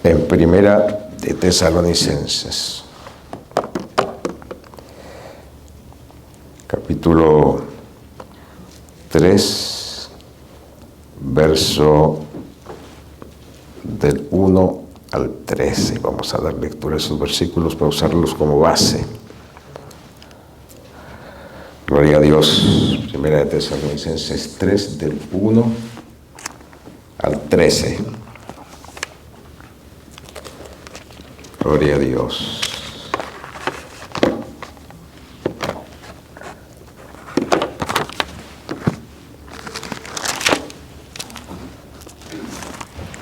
En Primera de Tesalonicenses, capítulo 3, verso del 1 al 13. Vamos a dar lectura a esos versículos para usarlos como base. Gloria a Dios. Primera de Tesalonicenses 3, del 1 al 13. Gloria a Dios.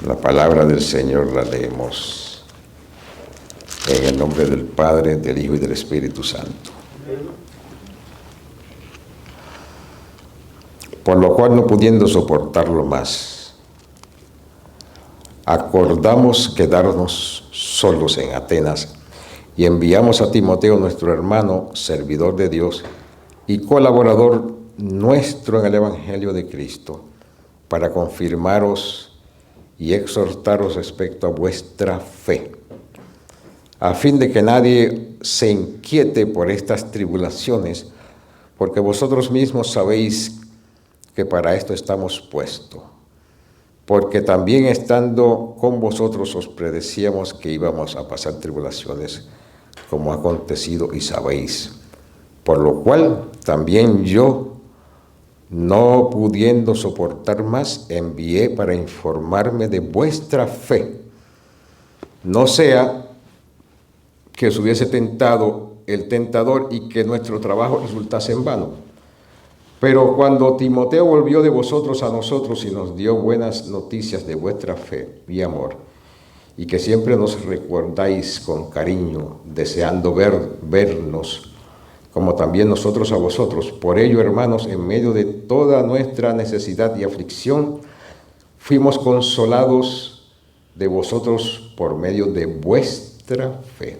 La palabra del Señor la leemos en el nombre del Padre, del Hijo y del Espíritu Santo. Por lo cual, no pudiendo soportarlo más, acordamos quedarnos solos en Atenas y enviamos a Timoteo, nuestro hermano, servidor de Dios y colaborador nuestro en el Evangelio de Cristo, para confirmaros y exhortaros respecto a vuestra fe, a fin de que nadie se inquiete por estas tribulaciones, porque vosotros mismos sabéis que para esto estamos puestos. Porque también estando con vosotros os predecíamos que íbamos a pasar tribulaciones, como ha acontecido y sabéis. Por lo cual también yo, no pudiendo soportar más, envié para informarme de vuestra fe. No sea que os hubiese tentado el tentador y que nuestro trabajo resultase en vano. Pero cuando Timoteo volvió de vosotros a nosotros y nos dio buenas noticias de vuestra fe y amor, y que siempre nos recordáis con cariño, deseando vernos, como también nosotros a vosotros. Por ello, hermanos, en medio de toda nuestra necesidad y aflicción, fuimos consolados de vosotros por medio de vuestra fe.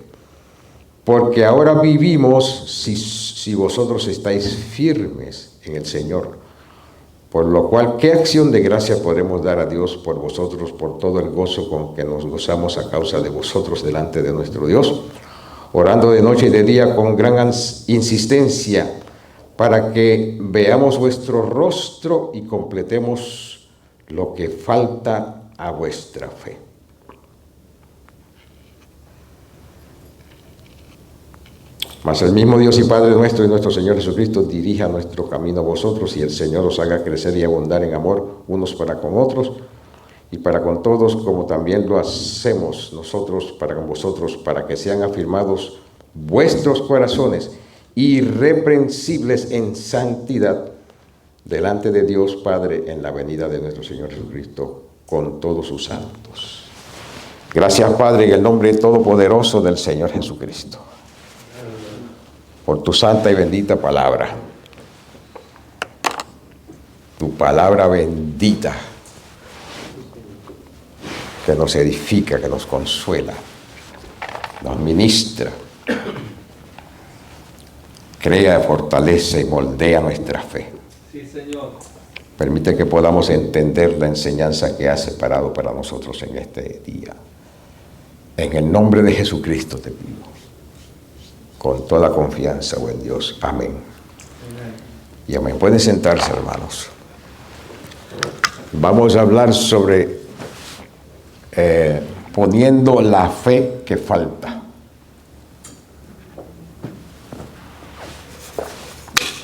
Porque ahora vivimos si vosotros estáis firmes en el Señor. Por lo cual, ¿qué acción de gracia podemos dar a Dios por vosotros, por todo el gozo con que nos gozamos a causa de vosotros delante de nuestro Dios? Orando de noche y de día con gran insistencia, para que veamos vuestro rostro y completemos lo que falta a vuestra fe. Mas el mismo Dios y Padre nuestro y nuestro Señor Jesucristo dirija nuestro camino a vosotros, y el Señor os haga crecer y abundar en amor unos para con otros y para con todos, como también lo hacemos nosotros para con vosotros, para que sean afirmados vuestros corazones irreprensibles en santidad delante de Dios Padre en la venida de nuestro Señor Jesucristo con todos sus santos. Gracias, Padre, en el nombre todopoderoso del Señor Jesucristo, por tu santa y bendita palabra, tu palabra bendita, que nos edifica, que nos consuela, nos ministra, crea, fortalece y moldea nuestra fe. Sí, Señor. Permite que podamos entender la enseñanza que has separado para nosotros en este día. En el nombre de Jesucristo te pido, con toda confianza, buen Dios. Amén. Y amén. Pueden sentarse, hermanos. Vamos a hablar sobre poniendo la fe que falta.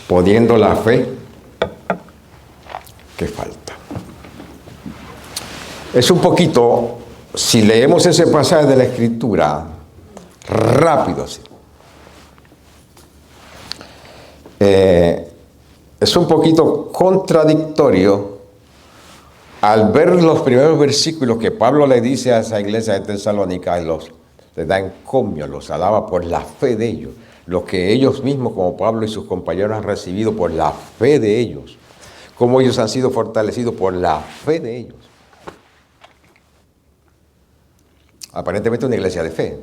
Poniendo la fe que falta. Es un poquito, si leemos ese pasaje de la Escritura, rápido así. Es un poquito contradictorio al ver los primeros versículos que Pablo le dice a esa iglesia de Tesalónica, y les da encomio, los alaba por la fe de ellos, lo que ellos mismos, como Pablo y sus compañeros, han recibido por la fe de ellos, cómo ellos han sido fortalecidos por la fe de ellos. Aparentemente una iglesia de fe.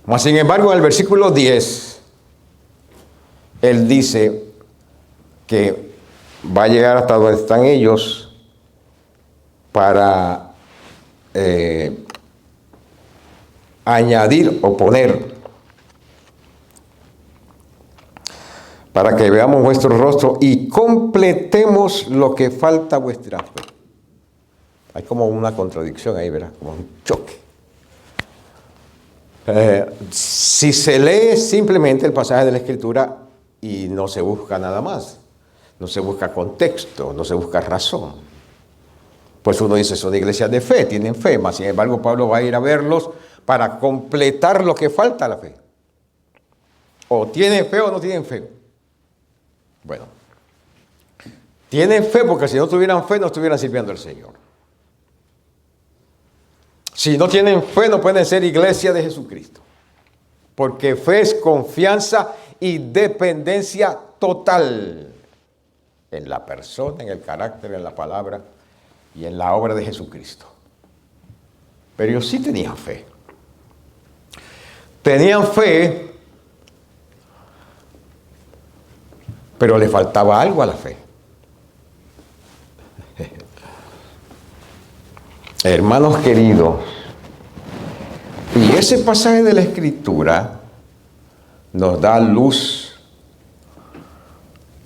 Mas, sin embargo, en el versículo 10, él dice que va a llegar hasta donde están ellos para añadir o poner para que veamos vuestro rostro y completemos lo que falta a vuestra fe. Hay como una contradicción ahí, ¿verdad? Como un choque. Si se lee simplemente el pasaje de la Escritura y no se busca nada más, no se busca contexto, no se busca razón, pues uno dice, son iglesias de fe, tienen fe, mas sin embargo Pablo va a ir a verlos para completar lo que falta a la fe. O tienen fe o no tienen fe. Bueno, tienen fe porque si no tuvieran fe no estuvieran sirviendo al Señor. Si no tienen fe no pueden ser iglesia de Jesucristo. Porque fe es confianza y dependencia total en la persona, en el carácter, en la palabra y en la obra de Jesucristo. Pero ellos sí tenían fe. Tenían fe, pero le faltaba algo a la fe. Hermanos queridos, y ese pasaje de la Escritura nos da luz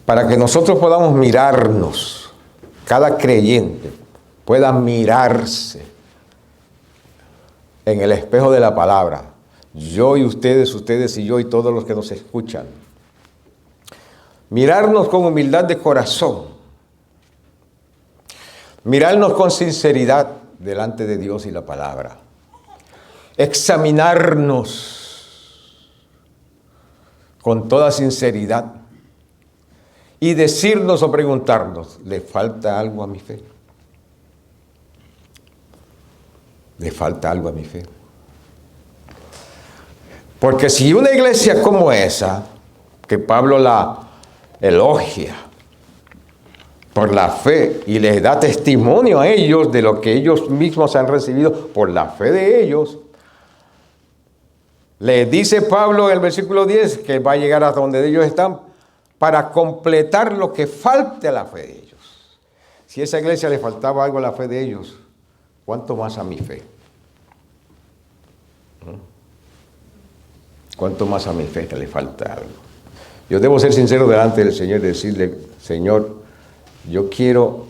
para que nosotros podamos mirarnos, cada creyente pueda mirarse en el espejo de la palabra, yo y ustedes, ustedes y yo y todos los que nos escuchan. Mirarnos con humildad de corazón, mirarnos con sinceridad delante de Dios y la palabra, examinarnos con toda sinceridad y decirnos o preguntarnos, ¿le falta algo a mi fe? ¿Le falta algo a mi fe? Porque si una iglesia como esa, que Pablo la elogia por la fe y les da testimonio a ellos de lo que ellos mismos han recibido por la fe de ellos, les dice Pablo en el versículo 10 que va a llegar hasta donde ellos están para completar lo que falte a la fe de ellos. Si a esa iglesia le faltaba algo a la fe de ellos, ¿cuánto más a mi fe? ¿Cuánto más a mi fe que le falta algo? Yo debo ser sincero delante del Señor y decirle, Señor, yo quiero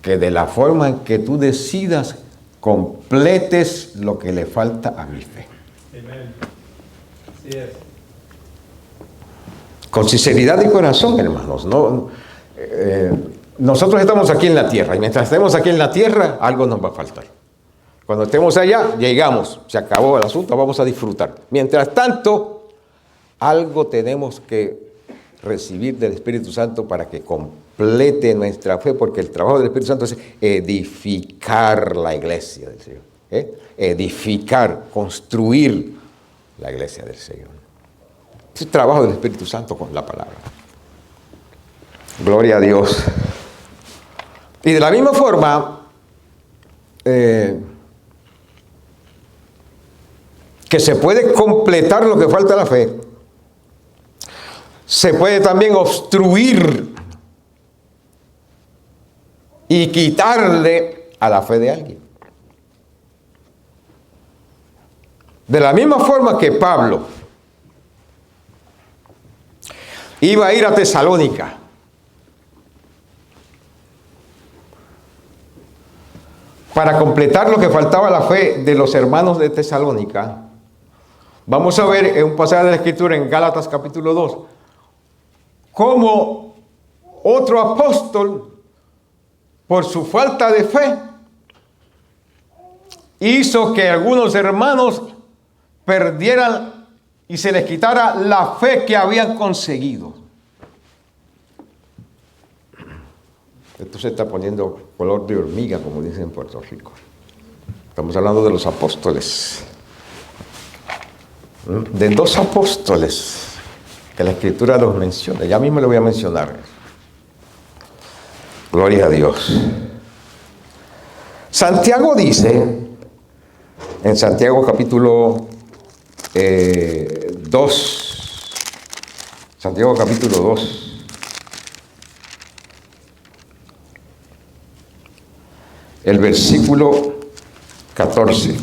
que de la forma en que tú decidas, completes lo que le falta a mi fe. Amén. Así es. Con sinceridad de corazón, hermanos. Nosotros estamos aquí en la tierra y mientras estemos aquí en la tierra, algo nos va a faltar. Cuando estemos allá, llegamos, se acabó el asunto, vamos a disfrutar. Mientras tanto, algo tenemos que recibir del Espíritu Santo para que complete nuestra fe, porque el trabajo del Espíritu Santo es edificar la iglesia del Señor. Edificar, construir la iglesia del Señor. Es el trabajo del Espíritu Santo con la palabra. Gloria a Dios. Y de la misma forma, que se puede completar lo que falta a la fe, se puede también obstruir y quitarle a la fe de alguien. De la misma forma que Pablo iba a ir a Tesalónica para completar lo que faltaba a la fe de los hermanos de Tesalónica, vamos a ver en un pasaje de la Escritura en Gálatas capítulo 2, cómo otro apóstol, por su falta de fe, hizo que algunos hermanos perdieran y se les quitara la fe que habían conseguido. Esto se está poniendo color de hormiga, como dicen en Puerto Rico. Estamos hablando de los apóstoles. De dos apóstoles que la Escritura los menciona. Ya mismo le voy a mencionar. Gloria a Dios. Santiago dice, en Santiago capítulo 2, Santiago capítulo 2, el versículo 14.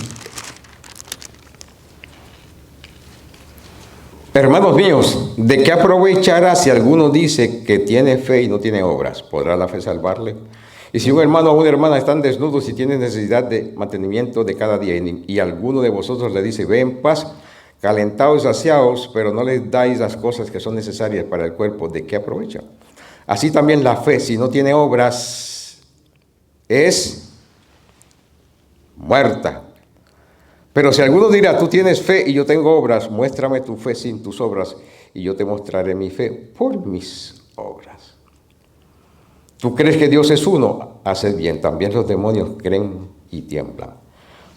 Hermanos míos, ¿de qué aprovechará si alguno dice que tiene fe y no tiene obras? ¿Podrá la fe salvarle? Y si un hermano o una hermana están desnudos y tienen necesidad de mantenimiento de cada día, y alguno de vosotros le dice, ve en paz, calentaos y saciaos, pero no les dais las cosas que son necesarias para el cuerpo, ¿de qué aprovecha? Así también la fe, si no tiene obras, es muerta. Pero si alguno dirá, tú tienes fe y yo tengo obras, muéstrame tu fe sin tus obras, y yo te mostraré mi fe por mis obras. ¿Tú crees que Dios es uno? Haces bien, también los demonios creen y tiemblan.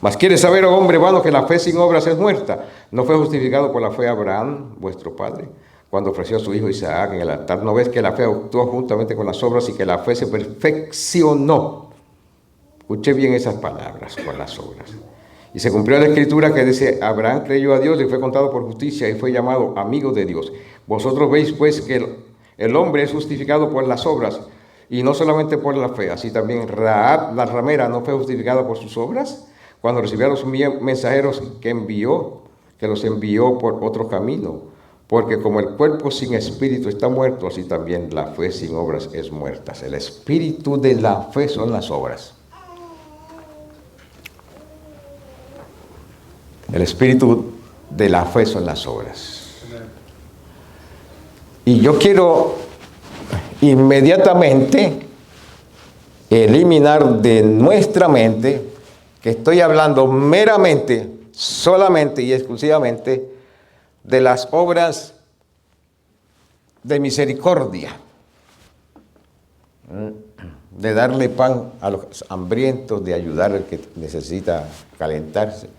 Mas ¿quieres saber, oh hombre vano, que la fe sin obras es muerta? ¿No fue justificado por la fe Abraham, vuestro padre, cuando ofreció a su hijo Isaac en el altar? ¿No ves que la fe actuó juntamente con las obras y que la fe se perfeccionó? Escuche bien esas palabras, con las obras. Y se cumplió la escritura que dice, Abraham creyó a Dios y fue contado por justicia y fue llamado amigo de Dios. Vosotros veis pues que el hombre es justificado por las obras y no solamente por la fe. Así también Rahab, la ramera, no fue justificada por sus obras cuando recibió a los mensajeros que los envió por otro camino. Porque como el cuerpo sin espíritu está muerto, así también la fe sin obras es muerta. El espíritu de la fe son las obras. El espíritu de la fe son las obras. Y yo quiero inmediatamente eliminar de nuestra mente que estoy hablando meramente, solamente y exclusivamente de las obras de misericordia, de darle pan a los hambrientos, de ayudar al que necesita calentarse.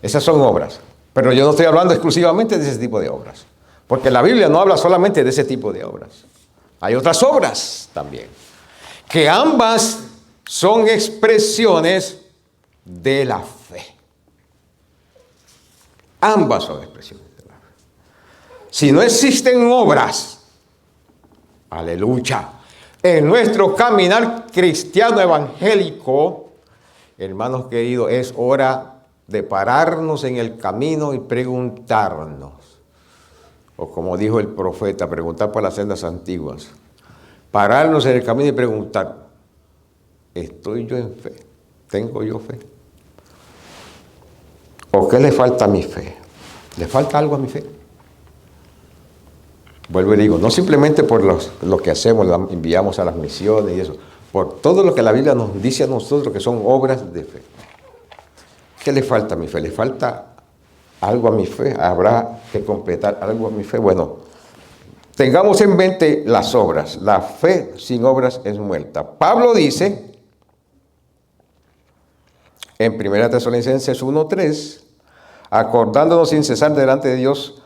Esas son obras, pero yo no estoy hablando exclusivamente de ese tipo de obras, porque la Biblia no habla solamente de ese tipo de obras. Hay otras obras también, que ambas son expresiones de la fe. Ambas son expresiones de la fe. Si no existen obras, aleluya, en nuestro caminar cristiano evangélico, hermanos queridos, es hora de pararnos en el camino y preguntarnos, o como dijo el profeta, preguntar por las sendas antiguas, pararnos en el camino y preguntar, ¿estoy yo en fe? ¿Tengo yo fe? ¿O qué le falta a mi fe? ¿Le falta algo a mi fe? Vuelvo y digo, no simplemente por lo que hacemos, enviamos a las misiones y eso, por todo lo que la Biblia nos dice a nosotros que son obras de fe. ¿Qué le falta a mi fe? ¿Le falta algo a mi fe? ¿Habrá que completar algo a mi fe? Bueno, tengamos en mente las obras. La fe sin obras es muerta. Pablo dice, en 1 Tesalonicenses 1:3, acordándonos sin cesar delante de Dios,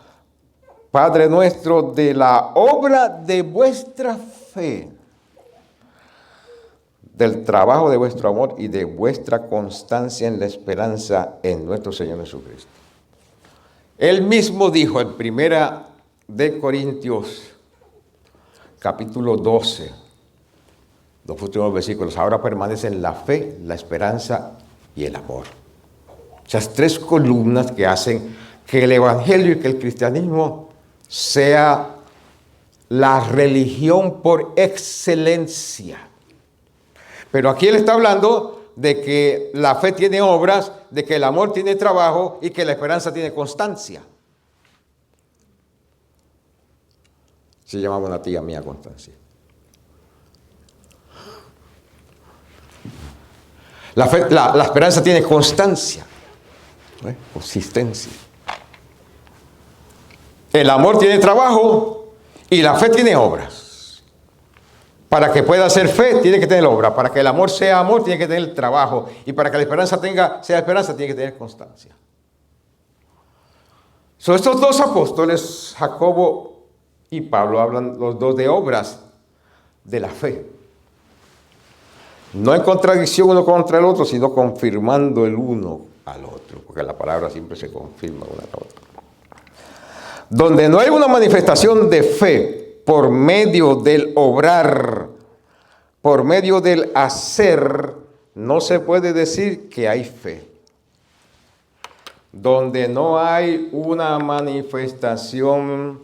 Padre nuestro, de la obra de vuestra fe, del trabajo de vuestro amor y de vuestra constancia en la esperanza en nuestro Señor Jesucristo. Él mismo dijo en 1 Corintios, capítulo 12, los últimos versículos, ahora permanecen la fe, la esperanza y el amor. Esas tres columnas que hacen que el evangelio y que el cristianismo sea la religión por excelencia. Pero aquí él está hablando de que la fe tiene obras, de que el amor tiene trabajo y que la esperanza tiene constancia. Se llamaba una tía mía Constancia. La esperanza tiene constancia, consistencia. El amor tiene trabajo y la fe tiene obras. Para que pueda ser fe, tiene que tener obra. Para que el amor sea amor, tiene que tener trabajo. Y para que la esperanza sea esperanza, tiene que tener constancia. Estos dos apóstoles, Jacobo y Pablo, hablan los dos de obras de la fe. No en contradicción uno contra el otro, sino confirmando el uno al otro. Porque la palabra siempre se confirma una a la otra. Donde no hay una manifestación de fe por medio del obrar, por medio del hacer, no se puede decir que hay fe. Donde no hay una manifestación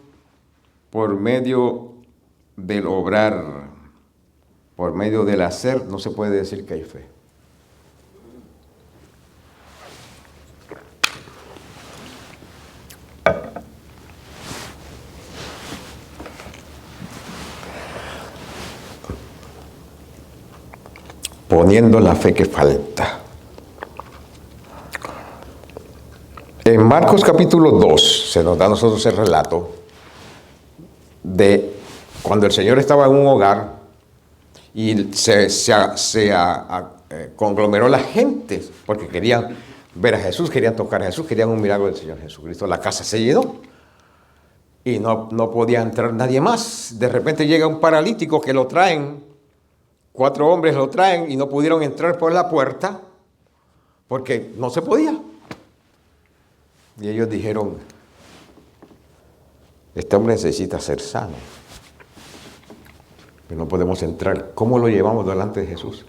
por medio del obrar, por medio del hacer, no se puede decir que hay fe. Poniendo la fe que falta. En Marcos capítulo 2 se nos da a nosotros el relato de cuando el Señor estaba en un hogar y se conglomeró la gente porque querían ver a Jesús, querían tocar a Jesús, querían un milagro del Señor Jesucristo. La casa se llenó y no podía entrar nadie más. De repente llega un paralítico que lo traen, 4 hombres lo traen y no pudieron entrar por la puerta porque no se podía. Y ellos dijeron, este hombre necesita ser sano, pero no podemos entrar. ¿Cómo lo llevamos delante de Jesús?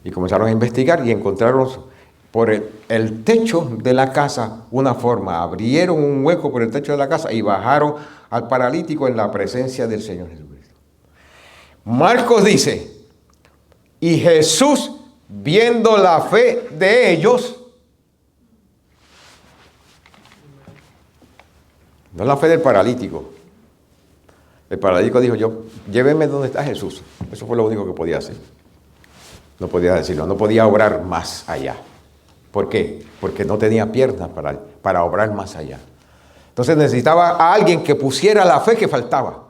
Y comenzaron a investigar y encontraron por el techo de la casa una forma. Abrieron un hueco por el techo de la casa y bajaron al paralítico en la presencia del Señor Jesucristo. Marcos dice, y Jesús, viendo la fe de ellos, no es la fe del paralítico. El paralítico dijo, lléveme donde está Jesús. Eso fue lo único que podía hacer. No podía decirlo, no podía obrar más allá. ¿Por qué? Porque no tenía piernas para obrar más allá. Entonces necesitaba a alguien que pusiera la fe que faltaba.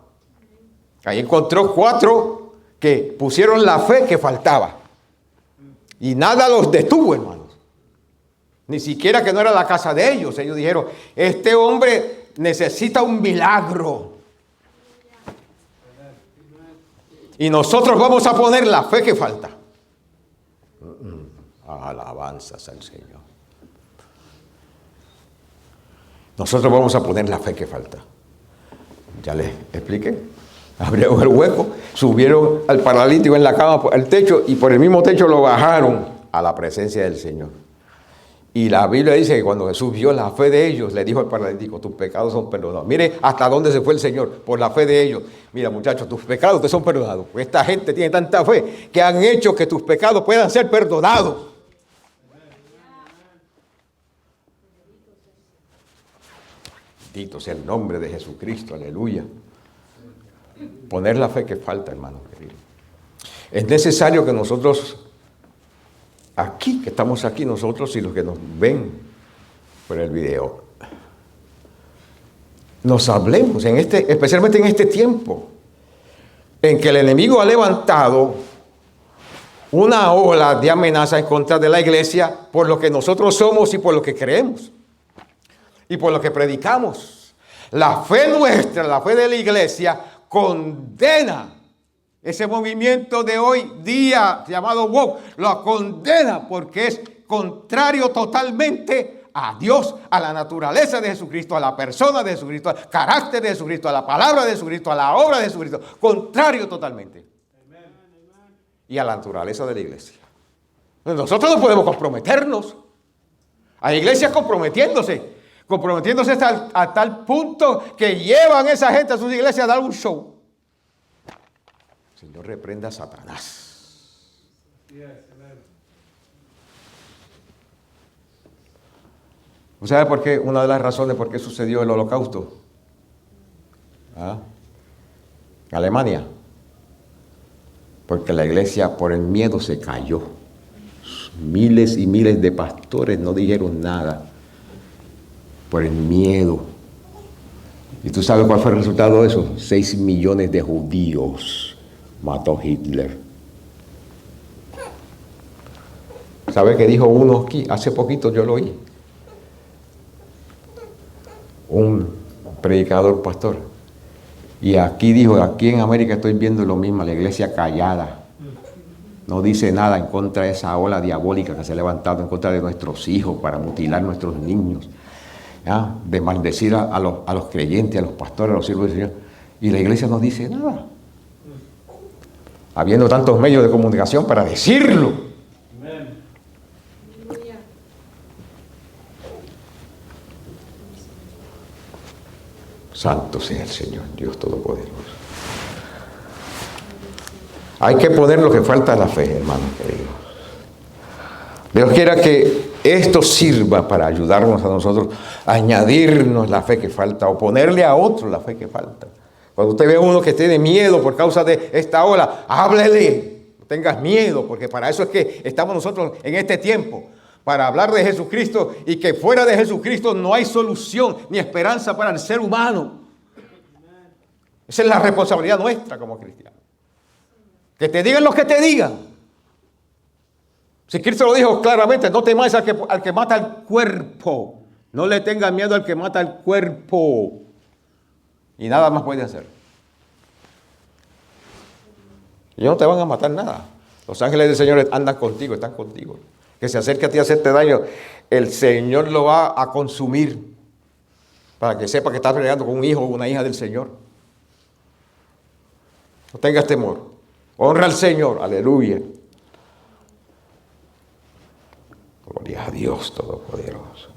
Ahí encontró 4 que pusieron la fe que faltaba. Y nada los detuvo, hermanos. Ni siquiera que no era la casa de ellos. Ellos dijeron, este hombre necesita un milagro. Y nosotros vamos a poner la fe que falta. Alabanzas al Señor. Nosotros vamos a poner la fe que falta. Ya les expliqué. Abrieron el hueco, subieron al paralítico en la cama al techo y por el mismo techo lo bajaron a la presencia del Señor. Y la Biblia dice que cuando Jesús vio la fe de ellos, le dijo al paralítico, tus pecados son perdonados. Mire hasta dónde se fue el Señor, por la fe de ellos. Mira, muchachos, tus pecados te son perdonados. Esta gente tiene tanta fe que han hecho que tus pecados puedan ser perdonados. Bendito sea el nombre de Jesucristo, aleluya. Poner la fe que falta, hermano querido. Es necesario que nosotros, aquí, que estamos aquí nosotros y los que nos ven por el video, nos hablemos, especialmente en este tiempo, en que el enemigo ha levantado una ola de amenaza en contra de la iglesia por lo que nosotros somos y por lo que creemos y por lo que predicamos. La fe nuestra, la fe de la iglesia, condena ese movimiento de hoy día llamado woke, lo condena porque es contrario totalmente a Dios, a la naturaleza de Jesucristo, a la persona de Jesucristo, al carácter de Jesucristo, a la palabra de Jesucristo, a la obra de Jesucristo, contrario totalmente. Y a la naturaleza de la iglesia. Nosotros no podemos comprometernos. Hay iglesias comprometiéndose a tal punto que llevan a esa gente a sus iglesias a dar un show. Señor, reprenda a Satanás. ¿Usted sabe por qué? Una de las razones por qué sucedió el Holocausto. Alemania. Porque la iglesia por el miedo se cayó. Miles y miles de pastores no dijeron nada. Por el miedo. ¿Y tú sabes cuál fue el resultado de eso? 6 millones de judíos mató Hitler. ¿Sabe qué dijo uno aquí? Hace poquito yo lo oí. Un predicador, pastor. Y aquí dijo, aquí en América estoy viendo lo mismo, la iglesia callada. No dice nada en contra de esa ola diabólica que se ha levantado en contra de nuestros hijos para mutilar nuestros niños. De maldecir a los creyentes, a los pastores, a los siervos del Señor. Y la iglesia no dice nada. Habiendo tantos medios de comunicación para decirlo. Amén. Santo sea el Señor, Dios Todopoderoso. Hay que poner lo que falta a la fe, hermanos queridos. Dios quiera que esto sirva para ayudarnos a nosotros a añadirnos la fe que falta o ponerle a otro la fe que falta. Cuando usted ve a uno que tiene miedo por causa de esta ola, háblele. No tengas miedo, porque para eso es que estamos nosotros en este tiempo. Para hablar de Jesucristo y que fuera de Jesucristo no hay solución ni esperanza para el ser humano. Esa es la responsabilidad nuestra como cristianos. Que te digan lo que te digan. Si Cristo lo dijo claramente, no temáis al que mata el cuerpo. No le tengas miedo al que mata el cuerpo. Y nada más puede hacer. Y no te van a matar nada. Los ángeles del Señor andan contigo, están contigo. Que se acerque a ti a hacerte daño, el Señor lo va a consumir. Para que sepa que estás peleando con un hijo o una hija del Señor. No tengas temor. Honra al Señor. Aleluya. Gloria a Dios Todopoderoso.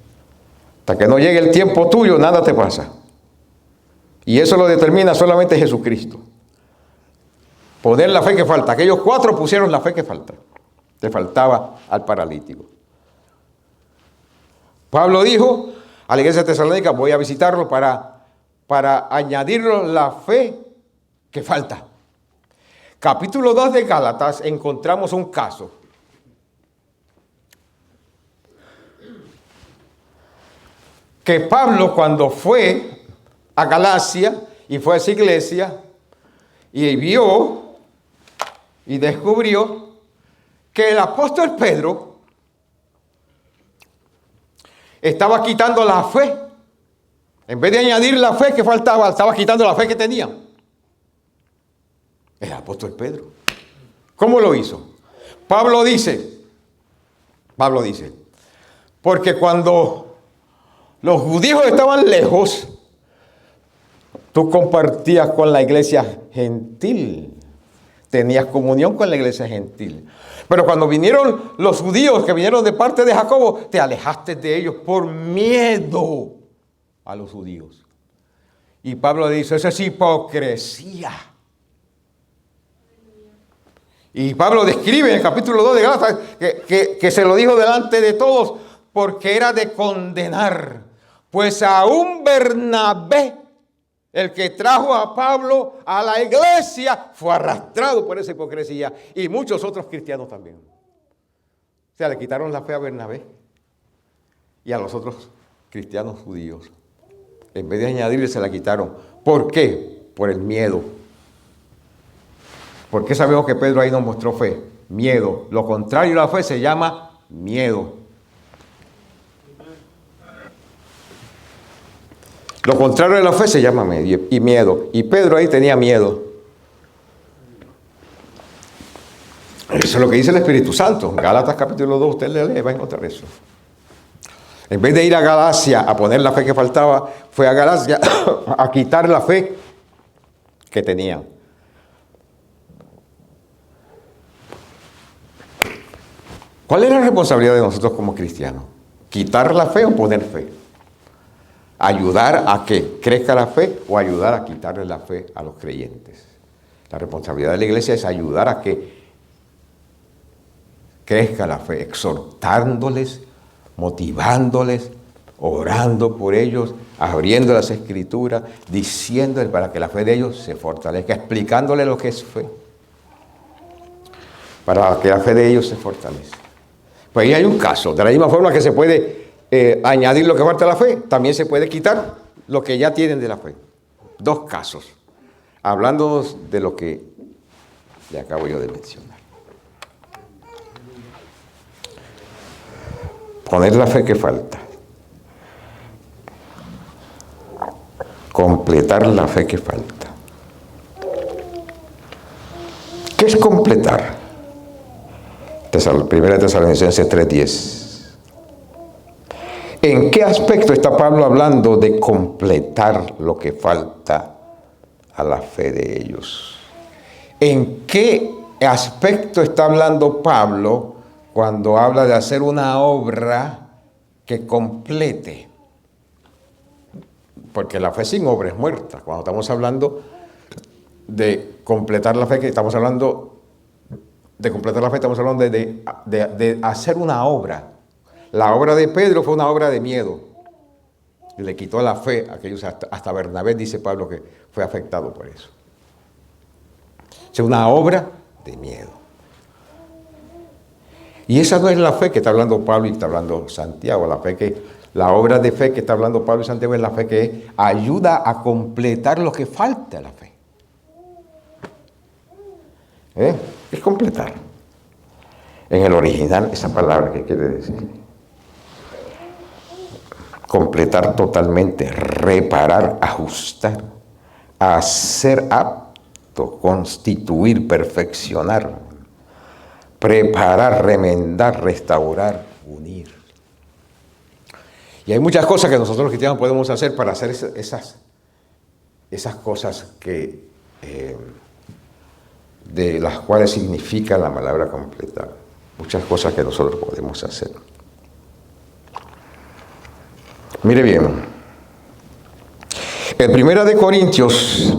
Hasta que no llegue el tiempo tuyo, nada te pasa. Y eso lo determina solamente Jesucristo. Poner la fe que falta. Aquellos 4 pusieron la fe que falta. Le faltaba al paralítico. Pablo dijo a la iglesia de Tesalónica, voy a visitarlo para añadirlo la fe que falta. Capítulo 2 de Gálatas encontramos un caso. Que Pablo cuando fue a Galacia y fue a esa iglesia y vio y descubrió que el apóstol Pedro estaba quitando la fe. En vez de añadir la fe que faltaba, estaba quitando la fe que tenía. El apóstol Pedro. ¿Cómo lo hizo? Pablo dice, porque cuando los judíos estaban lejos, tú compartías con la iglesia gentil. Tenías comunión con la iglesia gentil. Pero cuando vinieron los judíos que vinieron de parte de Jacobo, te alejaste de ellos por miedo a los judíos. Y Pablo dice, eso es hipocresía. Y Pablo describe en el capítulo 2 de Gálatas que se lo dijo delante de todos porque era de condenar. Pues aún Bernabé, el que trajo a Pablo a la iglesia, fue arrastrado por esa hipocresía. Y muchos otros cristianos también. O sea, le quitaron la fe a Bernabé y a los otros cristianos judíos. En vez de añadirle, se la quitaron. ¿Por qué? Por el miedo. ¿Por qué sabemos que Pedro ahí nos mostró fe? Miedo. Lo contrario a la fe se llama miedo. Lo contrario de la fe se llama miedo. Y Pedro ahí tenía miedo. Eso es lo que dice el Espíritu Santo. Gálatas capítulo 2, usted le lee, va a encontrar eso. En vez de ir a Galacia a poner la fe que faltaba, fue a Galacia a quitar la fe que tenían. ¿Cuál es la responsabilidad de nosotros como cristianos? ¿Quitar la fe o poner fe? ¿Ayudar a que crezca la fe o ayudar a quitarle la fe a los creyentes? La responsabilidad de la iglesia es ayudar a que crezca la fe, exhortándoles, motivándoles, orando por ellos, abriendo las escrituras, diciéndoles para que la fe de ellos se fortalezca, explicándoles lo que es fe, para que la fe de ellos se fortalezca. Pues ahí hay un caso, de la misma forma que se puede añadir lo que falta a la fe, también se puede quitar lo que ya tienen de la fe. 2 casos, hablándonos de lo que le acabo yo de mencionar. Poner la fe que falta. Completar la fe que falta. ¿Qué es completar? 1 Tesalonicenses 3:10. ¿En qué aspecto está Pablo hablando de completar lo que falta a la fe de ellos? ¿En qué aspecto está hablando Pablo cuando habla de hacer una obra que complete. Porque la fe sin obra es muerta. Cuando estamos hablando de completar la fe, que estamos hablando de completar la fe, estamos hablando de hacer una obra. La obra de Pedro fue una obra de miedo. Y le quitó la fe a aquellos, hasta Bernabé, dice Pablo, que fue afectado por eso. Es una obra de miedo. Y esa no es la fe que está hablando Pablo y está hablando Santiago. La obra de fe que está hablando Pablo y Santiago es la fe que ayuda a completar lo que falta a la fe. Es completar. En el original, esa palabra, ¿qué quiere decir? Completar totalmente, reparar, ajustar, hacer apto, constituir, perfeccionar, preparar, remendar, restaurar, unir. Y hay muchas cosas que nosotros los cristianos podemos hacer para hacer esas cosas que de las cuales significa la palabra completar. Muchas cosas que nosotros podemos hacer. Mire bien, en 1 Corintios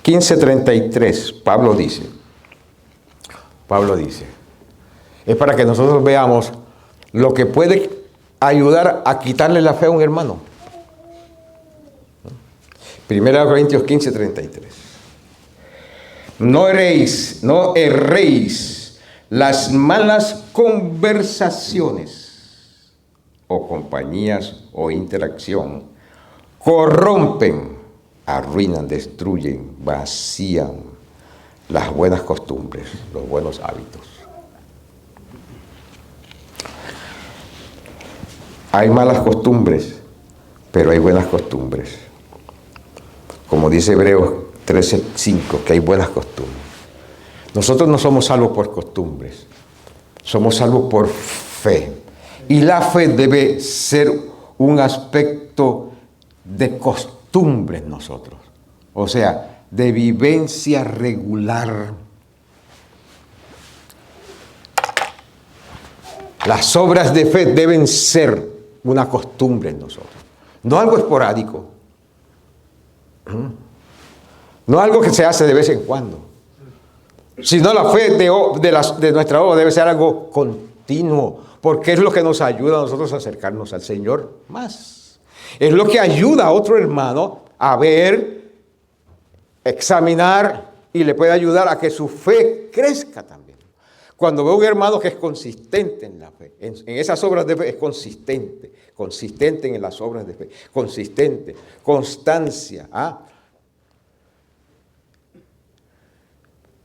15:33, Pablo dice, es para que nosotros veamos lo que puede ayudar a quitarle la fe a un hermano. 1 Corintios 15:33. No erréis, las malas conversaciones o compañías o interacción corrompen, arruinan, destruyen, vacían las buenas costumbres, los buenos hábitos. Hay malas costumbres, pero hay buenas costumbres. Como dice Hebreos 13:5, que hay buenas costumbres. Nosotros no somos salvos por costumbres, somos salvos por fe. Y la fe debe ser un aspecto de costumbre en nosotros. O sea, de vivencia regular. Las obras de fe deben ser una costumbre en nosotros. No algo esporádico. No algo que se hace de vez en cuando. Sino la fe de nuestra obra debe ser algo continuo. Porque es lo que nos ayuda a nosotros a acercarnos al Señor más. Es lo que ayuda a otro hermano a ver, examinar y le puede ayudar a que su fe crezca también. Cuando veo un hermano que es consistente en la fe, en esas obras de fe es consistente en las obras de fe, consistente, constancia.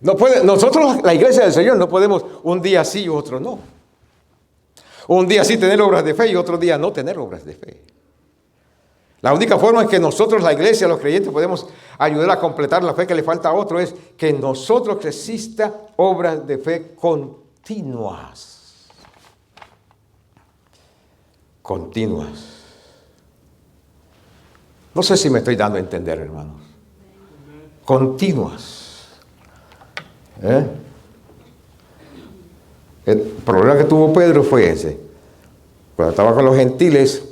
Nosotros, la iglesia del Señor, no podemos un día sí y otro no. Un día sí tener obras de fe y otro día no tener obras de fe. La única forma en que nosotros, la iglesia, los creyentes, podemos ayudar a completar la fe que le falta a otro es que en nosotros exista obras de fe continuas. Continuas. No sé si me estoy dando a entender, hermanos. Continuas. El problema que tuvo Pedro fue ese. Cuando estaba con los gentiles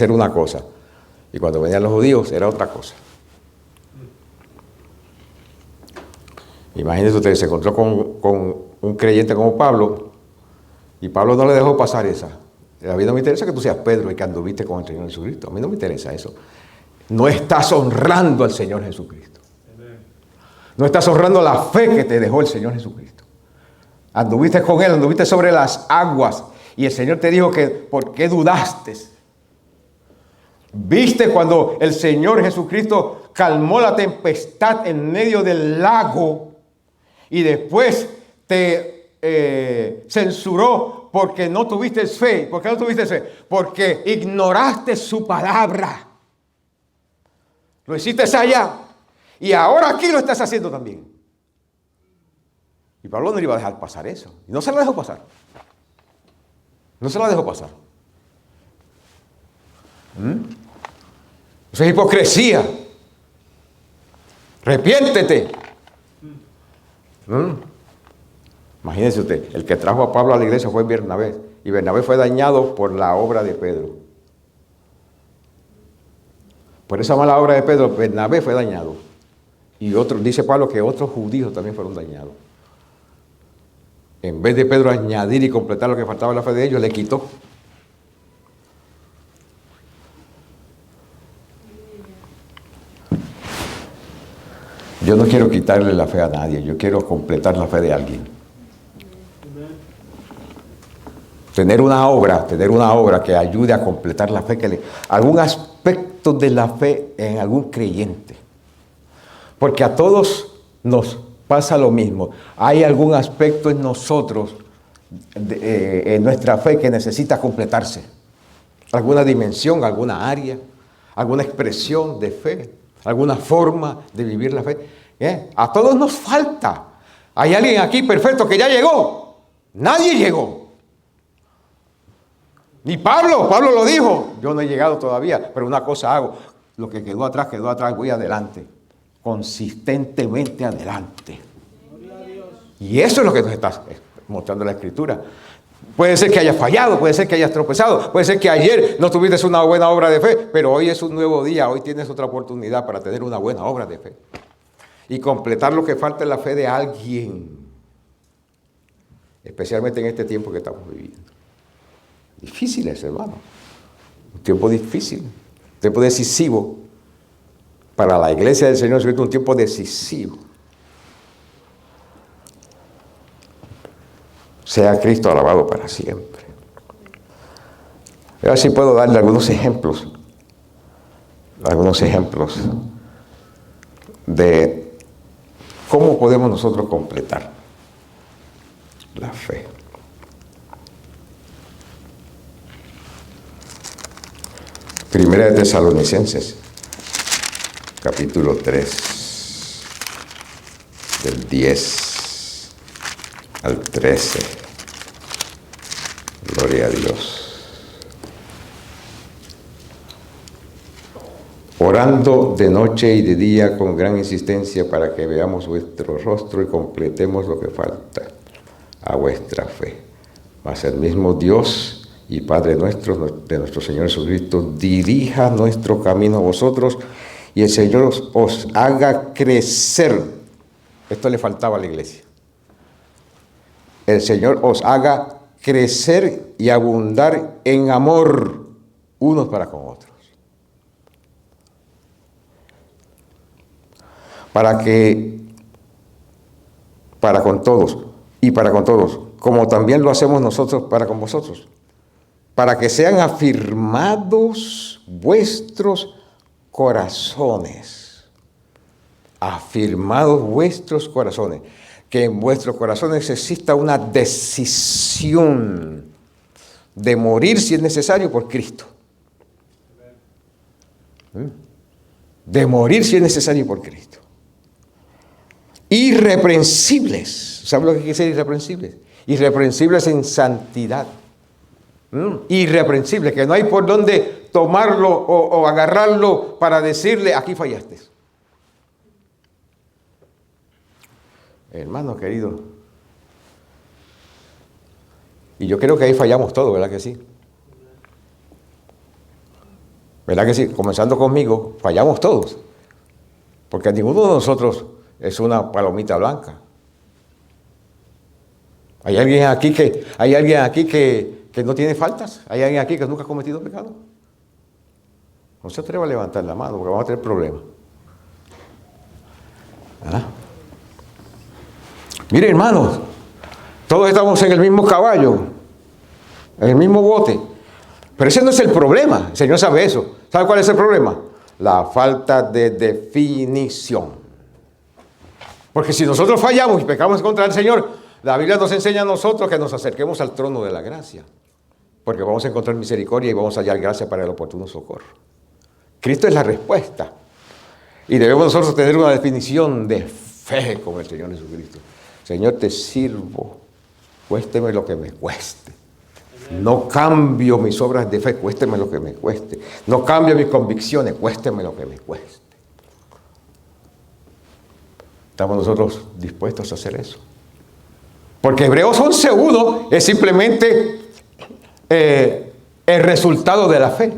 era una cosa. Y cuando venían los judíos era otra cosa. Imagínense ustedes, se encontró con un creyente como Pablo. Y Pablo no le dejó pasar esa. A mí no me interesa que tú seas Pedro y que anduviste con el Señor Jesucristo. A mí no me interesa eso. No estás honrando al Señor Jesucristo. No estás honrando la fe que te dejó el Señor Jesucristo. Anduviste con Él, anduviste sobre las aguas. Y el Señor te dijo que, ¿por qué dudaste? ¿Viste cuando el Señor Jesucristo calmó la tempestad en medio del lago? Y después te censuró porque no tuviste fe. ¿Por qué no tuviste fe? Porque ignoraste su palabra. Lo hiciste allá. Y ahora aquí lo estás haciendo también. Y Pablo no le iba a dejar pasar eso. Y no se la dejó pasar. No se la dejó pasar. Eso es hipocresía. Arrepiéntete. Imagínense usted, el que trajo a Pablo a la iglesia fue Bernabé, y Bernabé fue dañado por la obra de Pedro. Por esa mala obra de Pedro, Bernabé fue dañado. Y dice Pablo que otros judíos también fueron dañados. En vez de Pedro añadir y completar lo que faltaba en la fe de ellos, le quitó. Yo no quiero quitarle la fe a nadie, yo quiero completar la fe de alguien. Tener una obra que ayude a completar la fe, algún aspecto de la fe en algún creyente. Porque a todos nos pasa lo mismo. Hay algún aspecto en nosotros, en nuestra fe, que necesita completarse. Alguna dimensión, alguna área, alguna expresión de fe, alguna forma de vivir la fe. A todos nos falta. Hay alguien aquí perfecto que ya llegó. Nadie llegó. Ni Pablo lo dijo. Yo no he llegado todavía, pero una cosa hago. Lo que quedó atrás, voy adelante. Consistentemente adelante. Y eso es lo que nos está mostrando la Escritura. Puede ser que hayas fallado, puede ser que hayas tropezado, puede ser que ayer no tuviste una buena obra de fe, pero hoy es un nuevo día, hoy tienes otra oportunidad para tener una buena obra de fe. Y completar lo que falta en la fe de alguien. Especialmente en este tiempo que estamos viviendo. Difícil es, hermano. Un tiempo difícil, un tiempo decisivo. Para la iglesia del Señor es un tiempo decisivo. Sea Cristo alabado para siempre. A ver si puedo darle algunos ejemplos de cómo podemos nosotros completar la fe. Primera de Tesalonicenses, capítulo 3, del 10 al 13. Gloria a Dios. Orando de noche y de día con gran insistencia para que veamos vuestro rostro y completemos lo que falta a vuestra fe. Mas el mismo Dios y Padre nuestro, de nuestro Señor Jesucristo, dirija nuestro camino a vosotros y el Señor os haga crecer. Esto le faltaba a la iglesia. El Señor os haga crecer y abundar en amor unos para con otros. Para con todos, como también lo hacemos nosotros para con vosotros. Para que sean afirmados vuestros corazones. Afirmados vuestros corazones. Que en vuestros corazones exista una decisión de morir si es necesario por Cristo. De morir si es necesario por Cristo. Irreprensibles. ¿Sabe lo que quiere decir irreprensibles? Irreprensibles en santidad. Irreprensible, que no hay por dónde tomarlo o agarrarlo para decirle, aquí fallaste. Hermano querido, y yo creo que ahí fallamos todos, ¿verdad que sí? ¿Verdad que sí? Comenzando conmigo, fallamos todos, porque ninguno de nosotros es una palomita blanca. ¿Hay alguien aquí que no tiene faltas? ¿Hay alguien aquí que nunca ha cometido pecado? No se atreva a levantar la mano porque vamos a tener problemas. ¿Ah? Mire, hermanos, todos estamos en el mismo caballo, en el mismo bote. Pero ese no es el problema. El Señor sabe eso. ¿Sabe cuál es el problema? La falta de definición. Porque si nosotros fallamos y pecamos contra el Señor, la Biblia nos enseña a nosotros que nos acerquemos al trono de la gracia. Porque vamos a encontrar misericordia y vamos a hallar gracia para el oportuno socorro. Cristo es la respuesta. Y debemos nosotros tener una definición de fe con el Señor Jesucristo. Señor, te sirvo, cuésteme lo que me cueste. No cambio mis obras de fe, cuésteme lo que me cueste. No cambio mis convicciones, cuésteme lo que me cueste. ¿Estamos nosotros dispuestos a hacer eso? Porque Hebreos 11:1 es simplemente el resultado de la fe.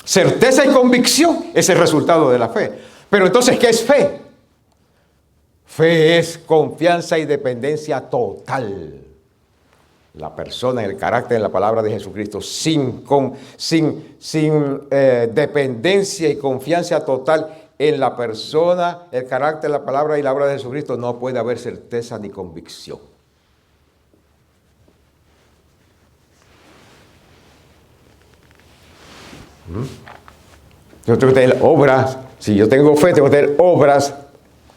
Certeza y convicción es el resultado de la fe. Pero entonces, ¿qué es fe? Fe es confianza y dependencia total. La persona, el carácter en la palabra de Jesucristo, sin dependencia y confianza total en la persona, el carácter, la palabra y la obra de Jesucristo, no puede haber certeza ni convicción. Yo tengo que tener obras. Si yo tengo fe, tengo que tener obras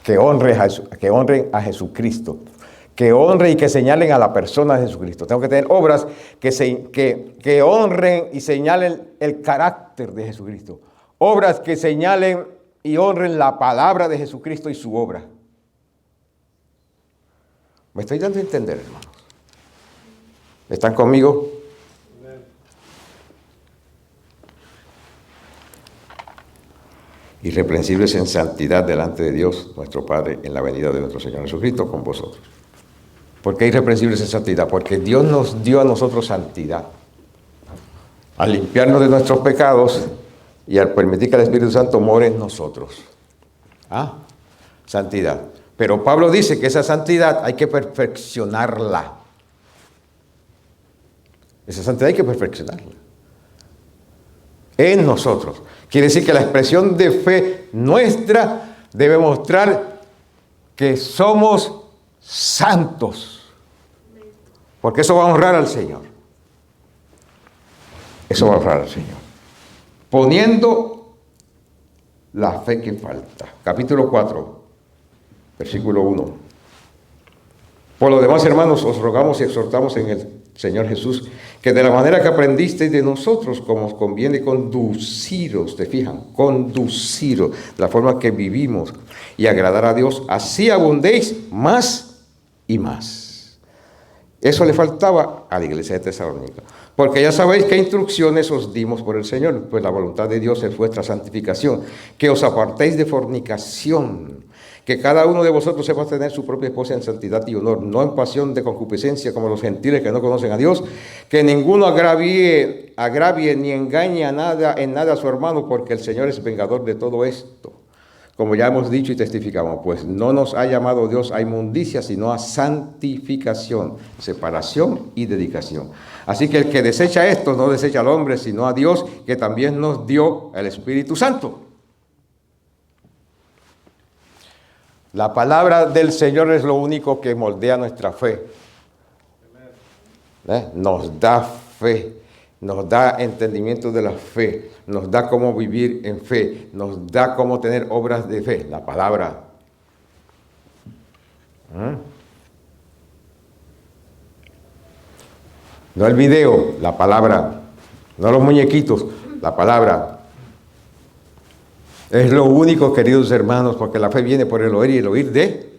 que honren a Jesucristo, que honren y que señalen a la persona de Jesucristo. Tengo que tener obras que honren y señalen el carácter de Jesucristo. Obras que señalen y honren la palabra de Jesucristo y su obra. ¿Me estoy dando a entender, hermanos? ¿Están conmigo? Irreprensibles en santidad delante de Dios, nuestro Padre, en la venida de nuestro Señor Jesucristo con vosotros. ¿Por qué irreprensibles en santidad? Porque Dios nos dio a nosotros santidad. Al limpiarnos de nuestros pecados y al permitir que el Espíritu Santo more en nosotros. Santidad. Pero Pablo dice que esa santidad hay que perfeccionarla. Esa santidad hay que perfeccionarla en nosotros. Quiere decir que la expresión de fe nuestra debe mostrar que somos santos. Porque eso va a honrar al Señor. Eso va a honrar al Señor. Poniendo la fe que falta. Capítulo 4, versículo 1. Por lo demás, hermanos, os rogamos y exhortamos en el Señor Jesús, que de la manera que aprendisteis de nosotros, como os conviene conduciros, ¿te fijan? Conduciros, la forma que vivimos y agradar a Dios, así abundéis más y más. Eso le faltaba a la iglesia de Tesalónica. Porque ya sabéis qué instrucciones os dimos por el Señor, pues la voluntad de Dios es vuestra santificación, que os apartéis de fornicación, que cada uno de vosotros sepa tener su propia esposa en santidad y honor, no en pasión de concupiscencia como los gentiles que no conocen a Dios, que ninguno agravie ni engañe en nada a su hermano, porque el Señor es vengador de todo esto. Como ya hemos dicho y testificamos, pues no nos ha llamado Dios a inmundicia, sino a santificación, separación y dedicación. Así que el que desecha esto no desecha al hombre, sino a Dios, que también nos dio el Espíritu Santo. La palabra del Señor es lo único que moldea nuestra fe. Nos da fe, nos da entendimiento de la fe, nos da cómo vivir en fe, nos da cómo tener obras de fe. La palabra. No el video, la palabra. No los muñequitos, la palabra. Es lo único, queridos hermanos, porque la fe viene por el oír y el oír de...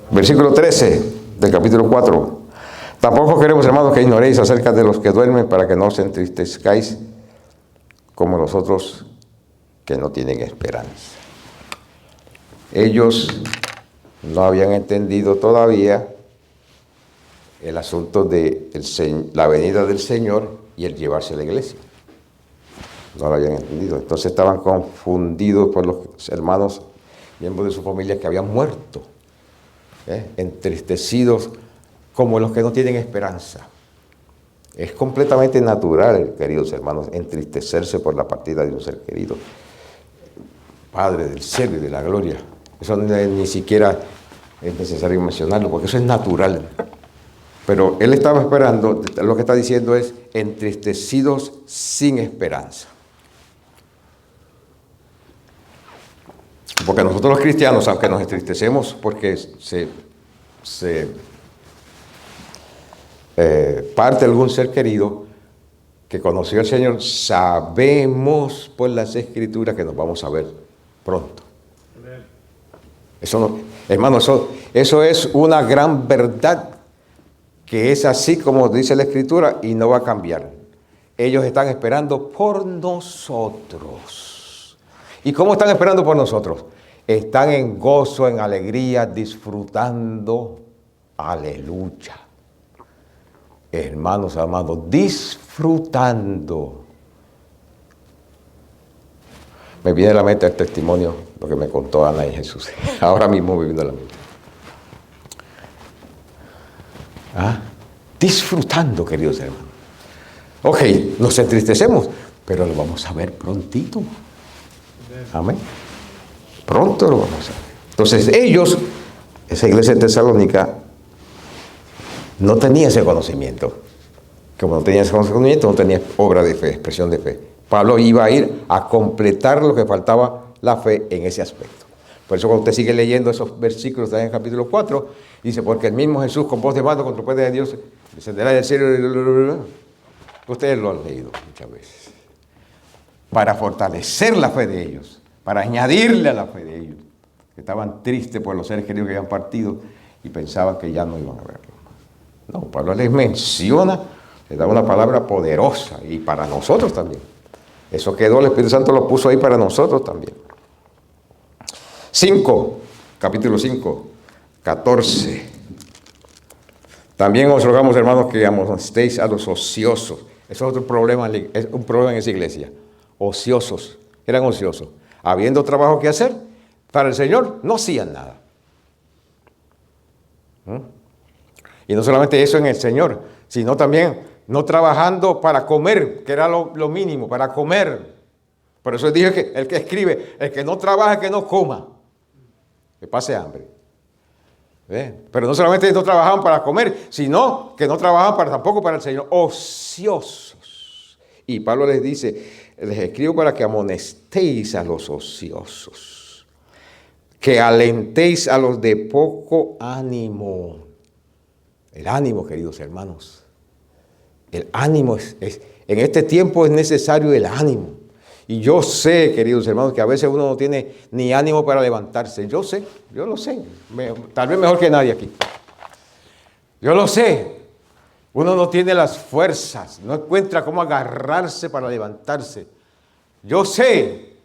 Versículo 13 del capítulo 4. Tampoco queremos, hermanos, que ignoréis acerca de los que duermen, para que no os entristezcáis como los otros que no tienen esperanza. Ellos no habían entendido todavía el asunto de la venida del Señor y el llevarse a la iglesia. No lo habían entendido. Entonces estaban confundidos por los hermanos, miembros de su familia que habían muerto, entristecidos como los que no tienen esperanza. Es completamente natural, queridos hermanos, entristecerse por la partida de un ser querido. Padre del cielo y de la gloria. Eso ni siquiera es necesario mencionarlo, porque eso es natural. Pero él estaba esperando, lo que está diciendo es entristecidos sin esperanza. Porque nosotros los cristianos, aunque nos entristecemos porque parte algún ser querido que conoció al Señor, sabemos por las Escrituras que nos vamos a ver pronto. Eso no, hermano, eso es una gran verdad, que es así como dice la Escritura y no va a cambiar. Ellos están esperando por nosotros. ¿Y cómo están esperando por nosotros? Están en gozo, en alegría, disfrutando. Aleluya. Hermanos amados, disfrutando. Me viene a la mente el testimonio, lo que me contó Ana y Jesús. Ahora mismo me viene a la mente. Disfrutando, queridos hermanos. Ok, nos entristecemos, pero lo vamos a ver prontito. Amén. Pronto lo vamos a ver. Entonces ellos, esa iglesia de Tesalónica, no tenía ese conocimiento. Como no tenía ese conocimiento, no tenía obra de fe, expresión de fe. Pablo iba a ir a completar lo que faltaba la fe en ese aspecto. Por eso cuando usted sigue leyendo esos versículos, está en el capítulo 4, dice, porque el mismo Jesús con voz de mando, con trompeta de Dios, descenderá del cielo. Ustedes lo han leído muchas veces. Para fortalecer la fe de ellos, para añadirle a la fe de ellos, que estaban tristes por los seres queridos que habían partido y pensaban que ya no iban a verlo. No, Pablo les menciona, les da una palabra poderosa y para nosotros también. Eso quedó, el Espíritu Santo lo puso ahí para nosotros también. 5, capítulo 5, 14. También os rogamos, hermanos, que amonestéis a los ociosos. Eso es otro problema, es un problema en esa iglesia. Ociosos, eran ociosos. Habiendo trabajo que hacer, para el Señor no hacían nada. Y no solamente eso en el Señor, sino también no trabajando para comer, que era lo mínimo, para comer. Por eso dije que el que escribe, el que no trabaja, que no coma, que pase hambre. Pero no solamente no trabajaban para comer, sino que no trabajaban tampoco para el Señor, ociosos. Y Pablo les dice, les escribo para que amonestéis a los ociosos, que alentéis a los de poco ánimo. El ánimo, queridos hermanos, el ánimo en este tiempo es necesario el ánimo. Y yo sé, queridos hermanos, que a veces uno no tiene ni ánimo para levantarse. Yo sé, yo lo sé. Tal vez mejor que nadie aquí. Yo lo sé. Uno no tiene las fuerzas, no encuentra cómo agarrarse para levantarse. Yo sé.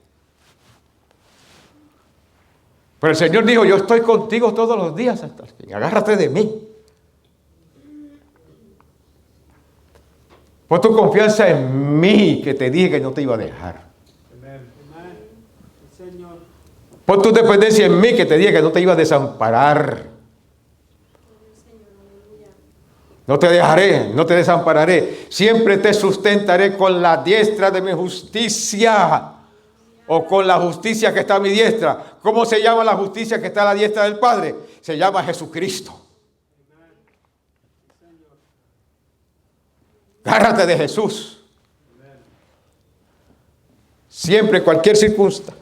Pero el Señor dijo, yo estoy contigo todos los días hasta el fin. Agárrate de mí. Pon tu confianza en mí, que te dije que no te iba a dejar. Pon tu dependencia en mí, que te dije que no te iba a desamparar. No te dejaré, no te desampararé. Siempre te sustentaré con la diestra de mi justicia. O con la justicia que está a mi diestra. ¿Cómo se llama la justicia que está a la diestra del Padre? Se llama Jesucristo. Agárrate de Jesús. Siempre, cualquier circunstancia.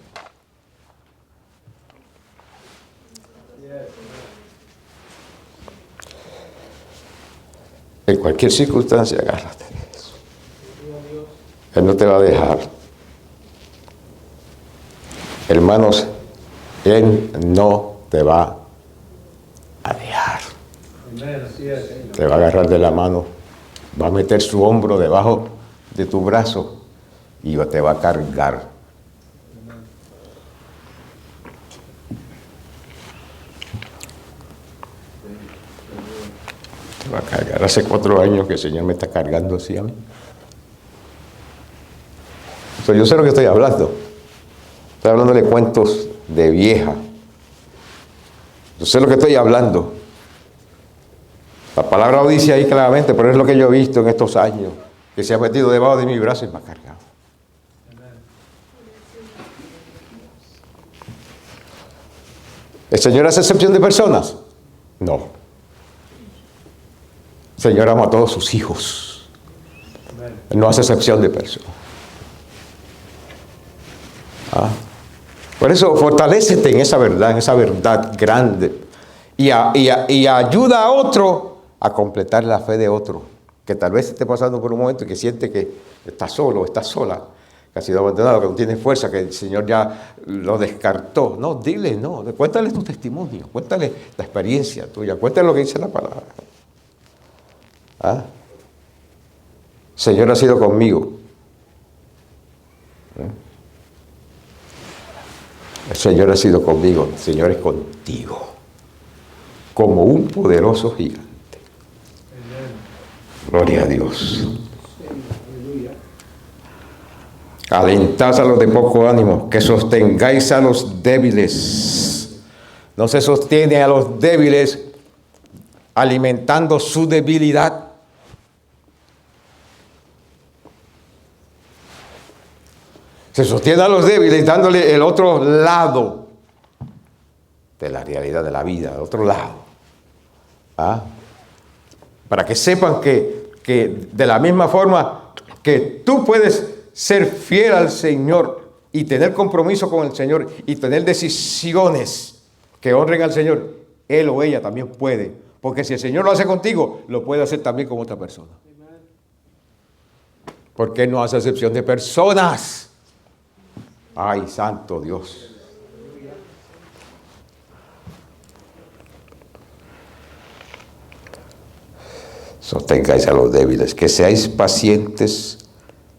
En cualquier circunstancia, agárrate de Jesús. Él no te va a dejar. Hermanos, Él no te va a dejar. Te va a agarrar de la mano. Va a meter su hombro debajo de tu brazo y te va a cargar. Te va a cargar. Hace 4 años que el Señor me está cargando así a mí. Entonces, yo sé lo que estoy hablando. Estoy hablando de cuentos de vieja. Yo sé lo que estoy hablando. La palabra lo dice ahí claramente, pero es lo que yo he visto en estos años, que se ha metido debajo de mi brazo y me ha cargado. ¿El Señor hace excepción de personas? No. El Señor ama a todos sus hijos. Él no hace excepción de personas. Por eso, fortalécete en esa verdad grande. Y ayuda a otro a completar la fe de otro, que tal vez esté pasando por un momento y que siente que está solo, está sola, que ha sido abandonado, que no tiene fuerza, que el Señor ya lo descartó. No, dile, no, cuéntale tu testimonio, cuéntale la experiencia tuya, cuéntale lo que dice la palabra. Señor ha sido conmigo. El Señor ha sido conmigo, el Señor es contigo, como un poderoso gigante. Gloria a Dios. Alentad a los de poco ánimo, que sostengáis a los débiles. No se sostiene a los débiles alimentando su debilidad. Se sostiene a los débiles dándole el otro lado de la realidad de la vida, el otro lado. ¿Ah? Para que sepan que de la misma forma que tú puedes ser fiel al Señor y tener compromiso con el Señor y tener decisiones que honren al Señor, él o ella también puede. Porque si el Señor lo hace contigo, lo puede hacer también con otra persona. Porque Él no hace excepción de personas. Ay, santo Dios. Sostengáis a los débiles, que seáis pacientes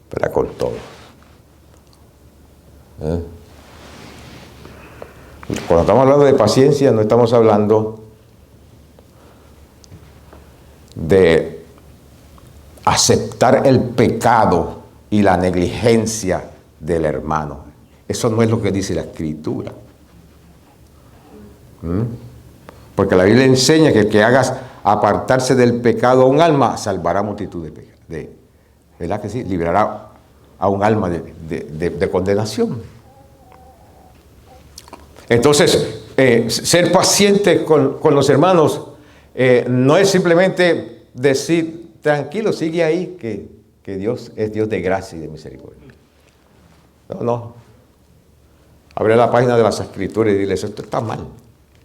para con todos. Cuando estamos hablando de paciencia, no estamos hablando de aceptar el pecado y la negligencia del hermano. Eso no es lo que dice la Escritura. Porque la Biblia enseña que el que hagas apartarse del pecado a un alma, salvará multitud de pecados. ¿Verdad que sí? Librará a un alma de condenación. Entonces, ser paciente con los hermanos no es simplemente decir, tranquilo, sigue ahí, que Dios es Dios de gracia y de misericordia. No. Abre la página de las Escrituras y dile, esto está mal.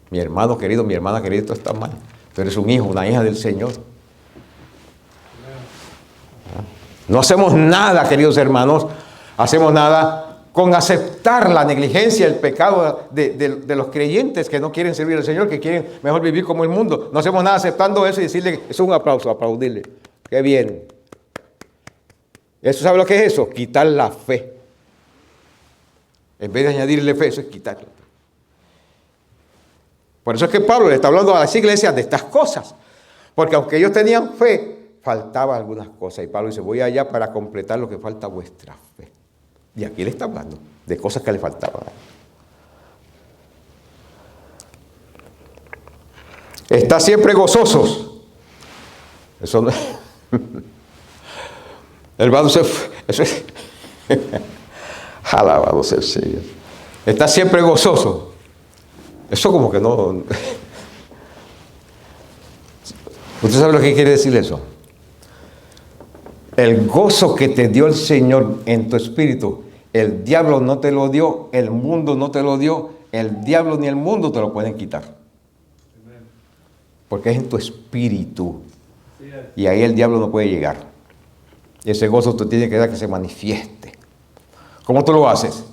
Mi hermano querido, mi hermana querida, esto está mal. Tú eres un hijo, una hija del Señor. No hacemos nada, queridos hermanos, hacemos nada con aceptar la negligencia, el pecado de los creyentes que no quieren servir al Señor, que quieren mejor vivir como el mundo. No hacemos nada aceptando eso y decirle, eso es un aplauso, aplaudirle. Qué bien. ¿Eso sabe lo que es eso? Quitar la fe. En vez de añadirle fe, eso es quitarla. Por eso es que Pablo le está hablando a las iglesias de estas cosas. Porque aunque ellos tenían fe, faltaban algunas cosas. Y Pablo dice, voy allá para completar lo que falta a vuestra fe. Y aquí le está hablando de cosas que le faltaban. Está siempre gozosos. Eso no es. Hermano, eso es. Alabado sea el Señor. Está siempre gozoso. Eso como que no. ¿Usted sabe lo que quiere decir eso? El gozo que te dio el Señor en tu espíritu, el diablo no te lo dio, el mundo no te lo dio, el diablo ni el mundo te lo pueden quitar. Porque es en tu espíritu. Y ahí el diablo no puede llegar. Y ese gozo tú tienes que dar que se manifieste. ¿Cómo tú lo haces?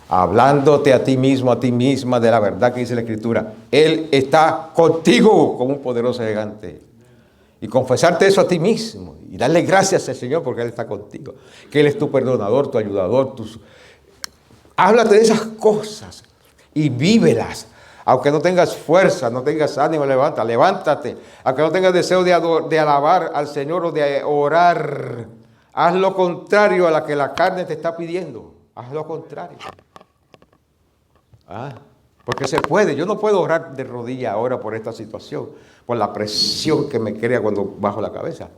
Hablándote a ti mismo, a ti misma de la verdad que dice la Escritura. Él está contigo como un poderoso gigante. Y confesarte eso a ti mismo. Y darle gracias al Señor porque Él está contigo. Que Él es tu perdonador, tu ayudador. Háblate de esas cosas y vívelas. Aunque no tengas fuerza, no tengas ánimo, levántate. Aunque no tengas deseo de alabar al Señor o de orar. Haz lo contrario a la que la carne te está pidiendo. Haz lo contrario. Porque se puede. Yo no puedo orar de rodillas ahora por esta situación, por la presión que me crea cuando bajo la cabeza.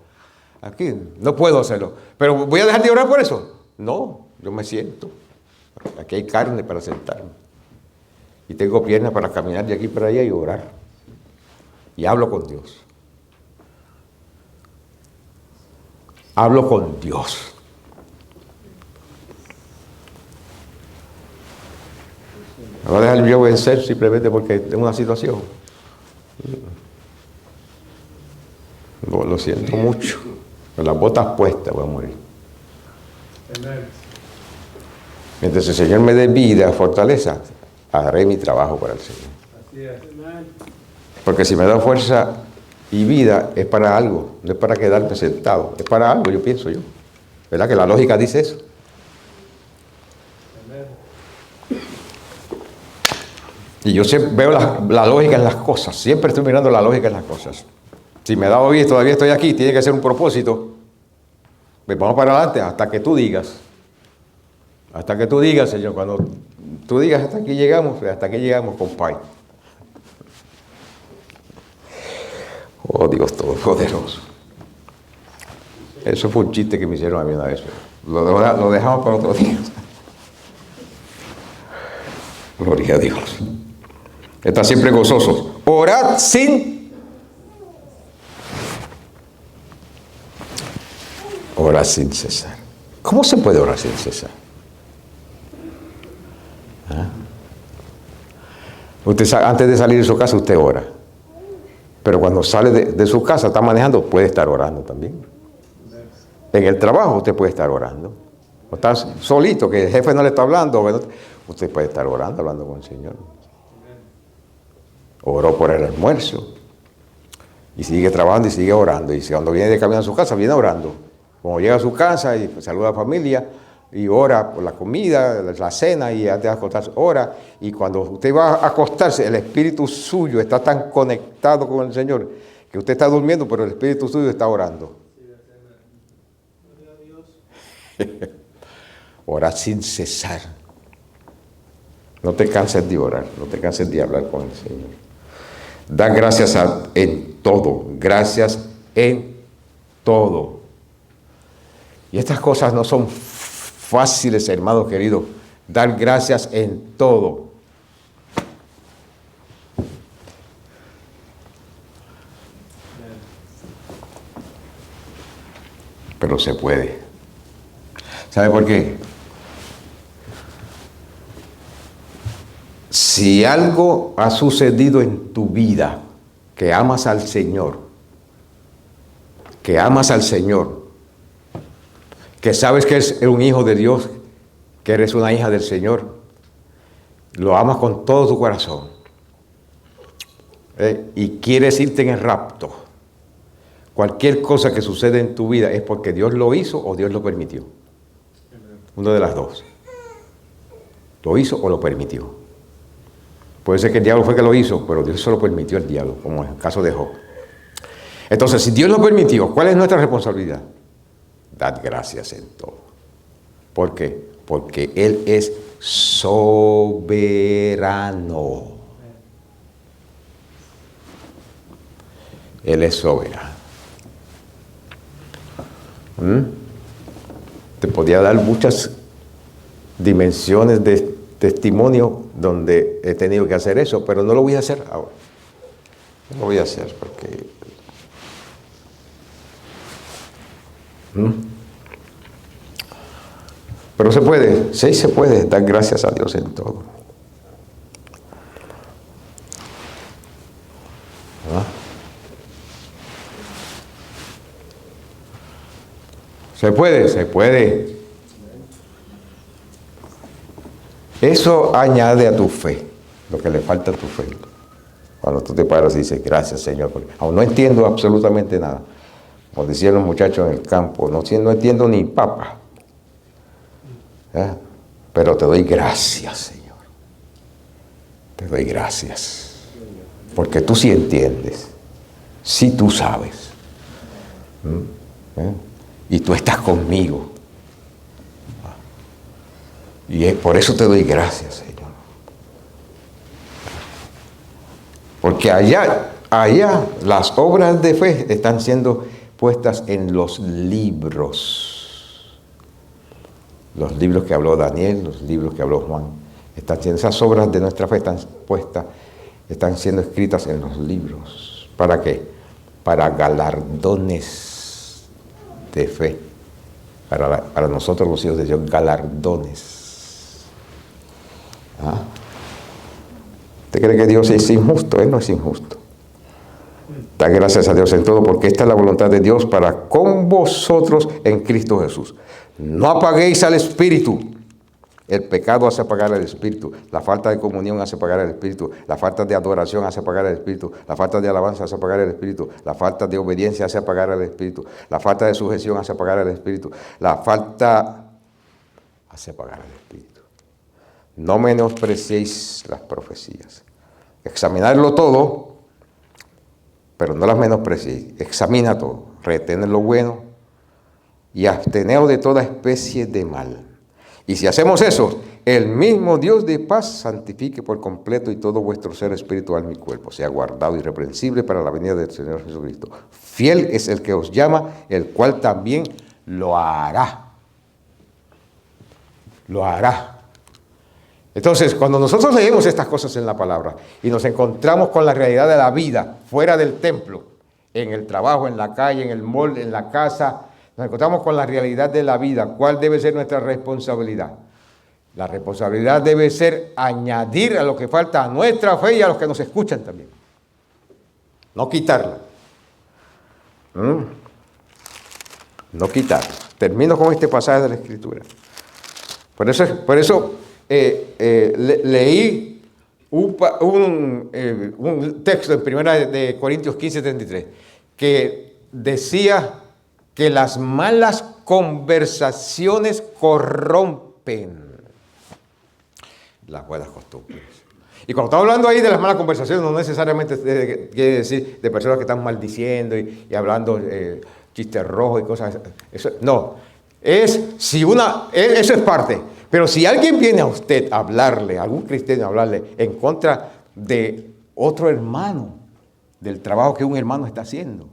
Aquí no puedo hacerlo. ¿Pero voy a dejar de orar por eso? No, yo me siento. Aquí hay carne para sentarme. Y tengo piernas para caminar de aquí para allá y orar. Y hablo con Dios. Hablo con Dios. Me voy a dejar yo vencer simplemente porque tengo una situación. No, lo siento mucho. Con las botas puestas voy a morir. Mientras el Señor me dé vida, fortaleza, haré mi trabajo para el Señor. Porque si me da fuerza y vida es para algo, no es para quedarme sentado, es para algo, yo pienso yo. ¿Verdad que la lógica dice eso? Y yo siempre veo la lógica en las cosas. Siempre estoy mirando la lógica en las cosas. Si me he dado bien, todavía estoy aquí, tiene que ser un propósito. Pues vamos para adelante hasta que tú digas. Hasta que tú digas, Señor, cuando tú digas hasta aquí llegamos, pues hasta aquí llegamos, compadre. Oh, Dios Todopoderoso. Eso fue un chiste que me hicieron a mí una vez. Lo dejamos para otro día. Gloria a Dios. Está siempre gozosos. Orad sin cesar. ¿Cómo se puede orar sin cesar? ¿Ah? Usted, antes de salir de su casa, usted ora. Pero cuando sale de su casa, está manejando, puede estar orando también. En el trabajo usted puede estar orando. O está solito, que el jefe no le está hablando. Usted puede estar orando, hablando con el Señor. Oró por el almuerzo. Y sigue trabajando y sigue orando. Y cuando viene de camino a su casa, viene orando. Cuando llega a su casa y saluda a la familia y ora por la comida, la cena y antes de acostarse, ora. Y cuando usted va a acostarse, el espíritu suyo está tan conectado con el Señor que usted está durmiendo, pero el espíritu suyo está orando. Orar sin cesar. No te canses de orar, no te canses de hablar con el Señor. Da gracias en todo, gracias en todo. Y estas cosas no son fáciles, hermanos queridos. Dar gracias en todo. Pero se puede. ¿Sabe por qué? Si algo ha sucedido en tu vida, que amas al Señor, que sabes que eres un hijo de Dios, que eres una hija del Señor, lo amas con todo tu corazón, y quieres irte en el rapto, cualquier cosa que sucede en tu vida es porque Dios lo hizo o Dios lo permitió. Una de las dos. Lo hizo o lo permitió. Puede ser que el diablo fue que lo hizo, pero Dios solo permitió el diablo, como en el caso de Job. Entonces, si Dios lo permitió, ¿cuál es nuestra responsabilidad? Dad gracias en todo. ¿Por qué? Porque Él es soberano. Él es soberano. Te podía dar muchas dimensiones de testimonio donde he tenido que hacer eso, pero no lo voy a hacer ahora. No lo voy a hacer porque... Pero se puede, sí se puede dar gracias a Dios en todo. ¿Ah? Se puede. Eso añade a tu fe, lo que le falta a tu fe. Cuando tú te paras y dices, gracias Señor, porque aún no entiendo absolutamente nada. Como decían los muchachos en el campo, no entiendo ni papa. Pero te doy gracias, Señor. Te doy gracias. Porque tú sí entiendes. Sí tú sabes. Y tú estás conmigo. Y por eso te doy gracias, Señor. Porque allá las obras de fe están siendo puestas en los libros. Los libros que habló Daniel, los libros que habló Juan. Esas obras de nuestra fe están siendo escritas en los libros. ¿Para qué? Para galardones de fe. Para nosotros los hijos de Dios, galardones. ¿Usted cree que Dios es injusto? Él no es injusto. Da gracias a Dios en todo, porque esta es la voluntad de Dios para con vosotros en Cristo Jesús. No apaguéis al Espíritu. El pecado hace apagar el espíritu, la falta de comunión hace apagar el espíritu, la falta de adoración hace apagar el espíritu, la falta de alabanza hace apagar el espíritu, la falta de obediencia hace apagar el espíritu, la falta de sujeción hace apagar el espíritu, la falta hace apagar el espíritu. No menospreciéis las profecías. Examinarlo todo, pero no las menospreciéis. Examina todo, retén lo bueno y absteneos de toda especie de mal. Y si hacemos eso, el mismo Dios de paz santifique por completo y todo vuestro ser espiritual, mi cuerpo, sea guardado irreprensible para la venida del Señor Jesucristo. Fiel es el que os llama, el cual también lo hará. Lo hará. Entonces, cuando nosotros leemos estas cosas en la palabra y nos encontramos con la realidad de la vida fuera del templo, en el trabajo, en la calle, en el mall, en la casa, nos encontramos con la realidad de la vida. ¿Cuál debe ser nuestra responsabilidad? La responsabilidad debe ser añadir a lo que falta a nuestra fe y a los que nos escuchan también. No quitarla. No quitarla. Termino con este pasaje de la Escritura. Por eso leí un texto en 1 de Corintios 15:33 que decía que las malas conversaciones corrompen las buenas costumbres. Y cuando estamos hablando ahí de las malas conversaciones, no necesariamente quiere decir de personas que están maldiciendo y hablando chistes rojos y cosas. Eso, no, eso es parte. Pero si alguien viene a usted a hablarle, algún cristiano a hablarle en contra de otro hermano, del trabajo que un hermano está haciendo,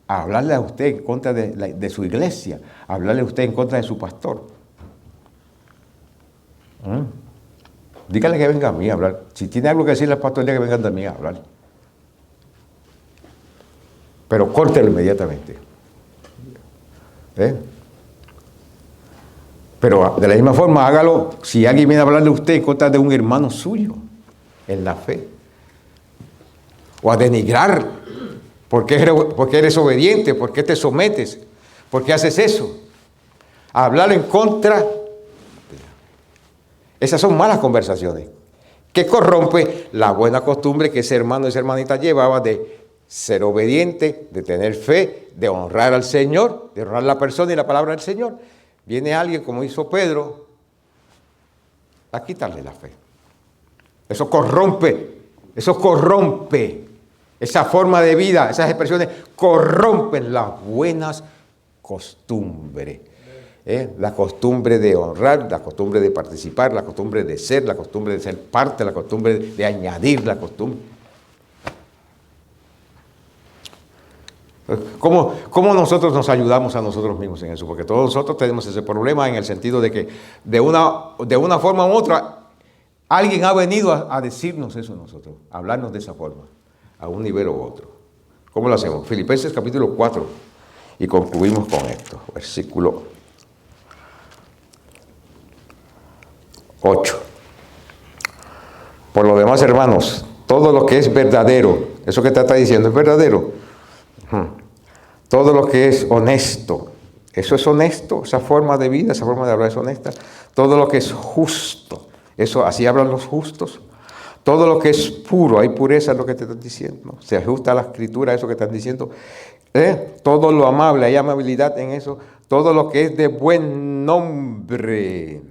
a hablarle a usted en contra de su iglesia, a hablarle a usted en contra de su pastor, dígale que venga a mí a hablar. Si tiene algo que decirle al pastor, dígale que venga a mí a hablar. Pero córtelo inmediatamente. Pero de la misma forma, hágalo si alguien viene a hablarle a usted en contra de un hermano suyo en la fe. O a denigrar. ¿Por qué eres obediente? ¿Por qué te sometes? ¿Por qué haces eso? A hablar en contra. Esas son malas conversaciones. Que corrompe la buena costumbre que ese hermano y esa hermanita llevaba de ser obediente, de tener fe, de honrar al Señor, de honrar la persona y la palabra del Señor. Viene alguien, como hizo Pedro, a quitarle la fe. Eso corrompe. Esa forma de vida, esas expresiones corrompen las buenas costumbres. La costumbre de honrar, la costumbre de participar, la costumbre de ser, la costumbre de ser parte, la costumbre de añadir la costumbre. ¿Cómo nosotros nos ayudamos a nosotros mismos en eso? Porque todos nosotros tenemos ese problema en el sentido de que de una forma u otra alguien ha venido a decirnos eso a nosotros, a hablarnos de esa forma, a un nivel u otro. ¿Cómo lo hacemos? Filipenses capítulo 4 y concluimos con esto, versículo 8. Por lo demás, hermanos, todo lo que es verdadero, eso que te está diciendo es verdadero. Todo lo que es honesto, eso es honesto, esa forma de vida, esa forma de hablar es honesta. Todo lo que es justo, eso así hablan los justos. Todo lo que es puro, hay pureza en lo que te están diciendo, se ajusta a la escritura, eso que están diciendo. Todo lo amable, hay amabilidad en eso. Todo lo que es de buen nombre,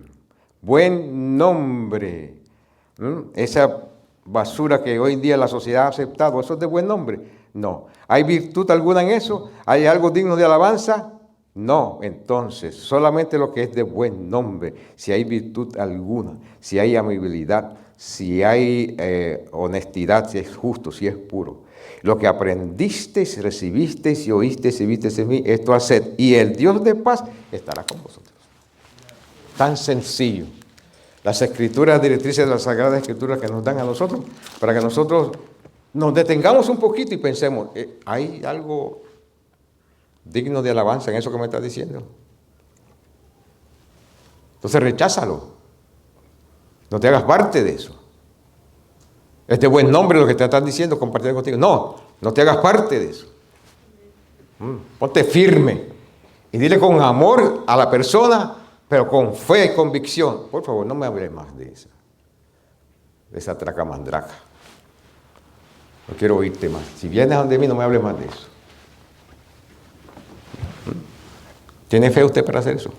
esa basura que hoy en día la sociedad ha aceptado, ¿eso es de buen nombre? No. ¿Hay virtud alguna en eso? ¿Hay algo digno de alabanza? No. Entonces, solamente lo que es de buen nombre, si hay virtud alguna, si hay amabilidad, si hay honestidad, si es justo, si es puro. Lo que aprendisteis, recibisteis y oísteis y visteis en mí, esto haced, y el Dios de paz estará con vosotros. Tan sencillo. Las escrituras directrices de las Sagradas Escrituras que nos dan a nosotros, para que nosotros nos detengamos un poquito y pensemos, ¿hay algo digno de alabanza en eso que me estás diciendo? Entonces recházalo. No te hagas parte de eso. Es de buen nombre lo que te están diciendo, compartir contigo. No te hagas parte de eso. Ponte firme y dile con amor a la persona pero con fe y convicción. Por favor, no me hable más de esa tracamandraca. No quiero oírte más. Si vienes donde mí, no me hable más de eso. ¿Tiene fe usted para hacer eso?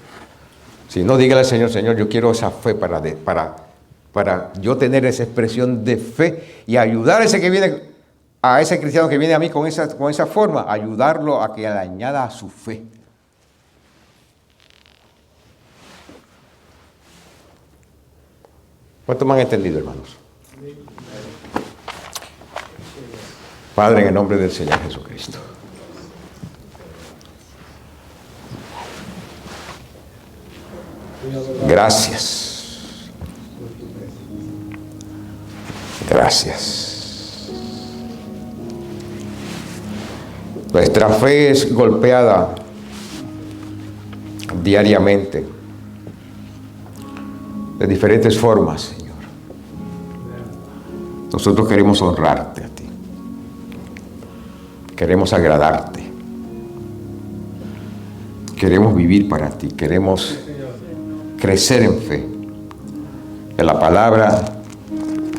Si no, dígale al Señor, Señor, yo quiero esa fe para yo tener esa expresión de fe y ayudar a ese cristiano que viene a mí con esa forma, ayudarlo a que le añada a su fe. ¿Cuántos me han entendido, hermanos? Padre, en el nombre del Señor Jesucristo. Gracias. Gracias. Nuestra fe es golpeada diariamente de diferentes formas, Señor. Nosotros queremos honrarte a ti. Queremos agradarte. Queremos vivir para ti. Queremos crecer en fe. Que la palabra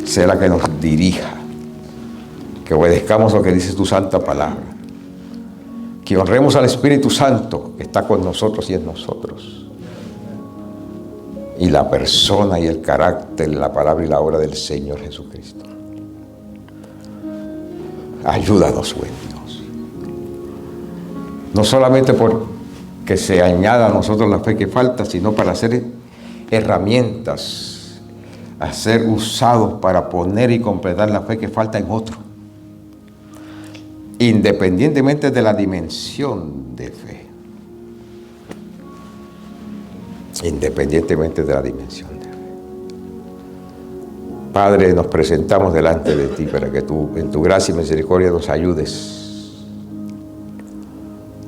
sea la que nos dirija. Que obedezcamos lo que dice tu santa palabra. Que honremos al Espíritu Santo que está con nosotros y en nosotros. Y la persona y el carácter, la palabra y la obra del Señor Jesucristo. Ayúdanos, buen Dios. No solamente por que se añada a nosotros la fe que falta, sino para hacer herramientas, a ser usados para poner y completar la fe que falta en otro, independientemente de la dimensión de fe. Independientemente de la dimensión de fe. Padre, nos presentamos delante de ti para que tú, en tu gracia y misericordia, nos ayudes.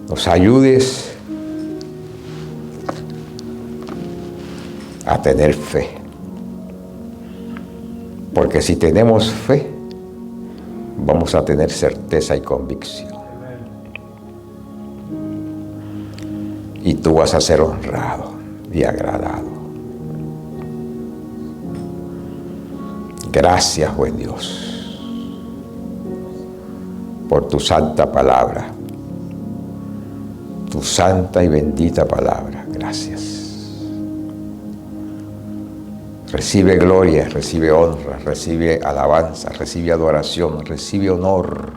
Nos ayudes a tener fe. Porque si tenemos fe, vamos a tener certeza y convicción. Y tú vas a ser honrado y agradado. Gracias, buen Dios, por tu santa palabra, tu santa y bendita palabra. Gracias. Recibe gloria, recibe honra, recibe alabanza, recibe adoración, recibe honor.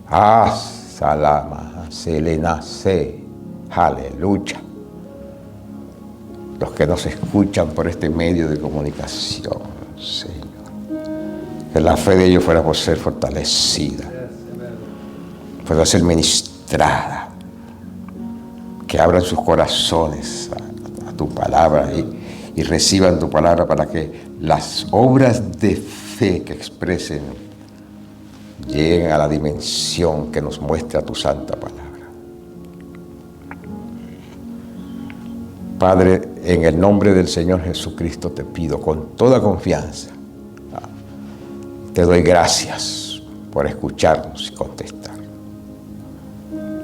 Salama, selenase, aleluya. Los que nos escuchan por este medio de comunicación, Señor, que la fe de ellos fuera por ser fortalecida, pueda ser ministrada, que abran sus corazones a tu palabra y reciban tu palabra para que las obras de fe que expresen lleguen a la dimensión que nos muestra tu santa palabra. Padre, en el nombre del Señor Jesucristo te pido con toda confianza, te doy gracias por escucharnos y contestar.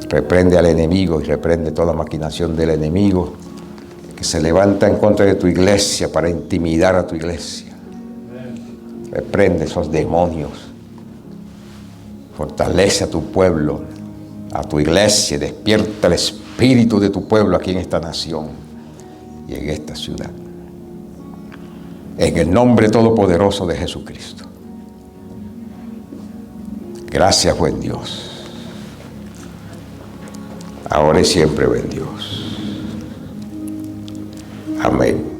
Reprende al enemigo y reprende toda maquinación del enemigo que se levanta en contra de tu iglesia para intimidar a tu iglesia. Reprende esos demonios. Fortalece a tu pueblo, a tu iglesia. Despierta el espíritu de tu pueblo aquí en esta nación y en esta ciudad. En el nombre todopoderoso de Jesucristo. Gracias, buen Dios. Ahora y siempre, buen Dios. Amén.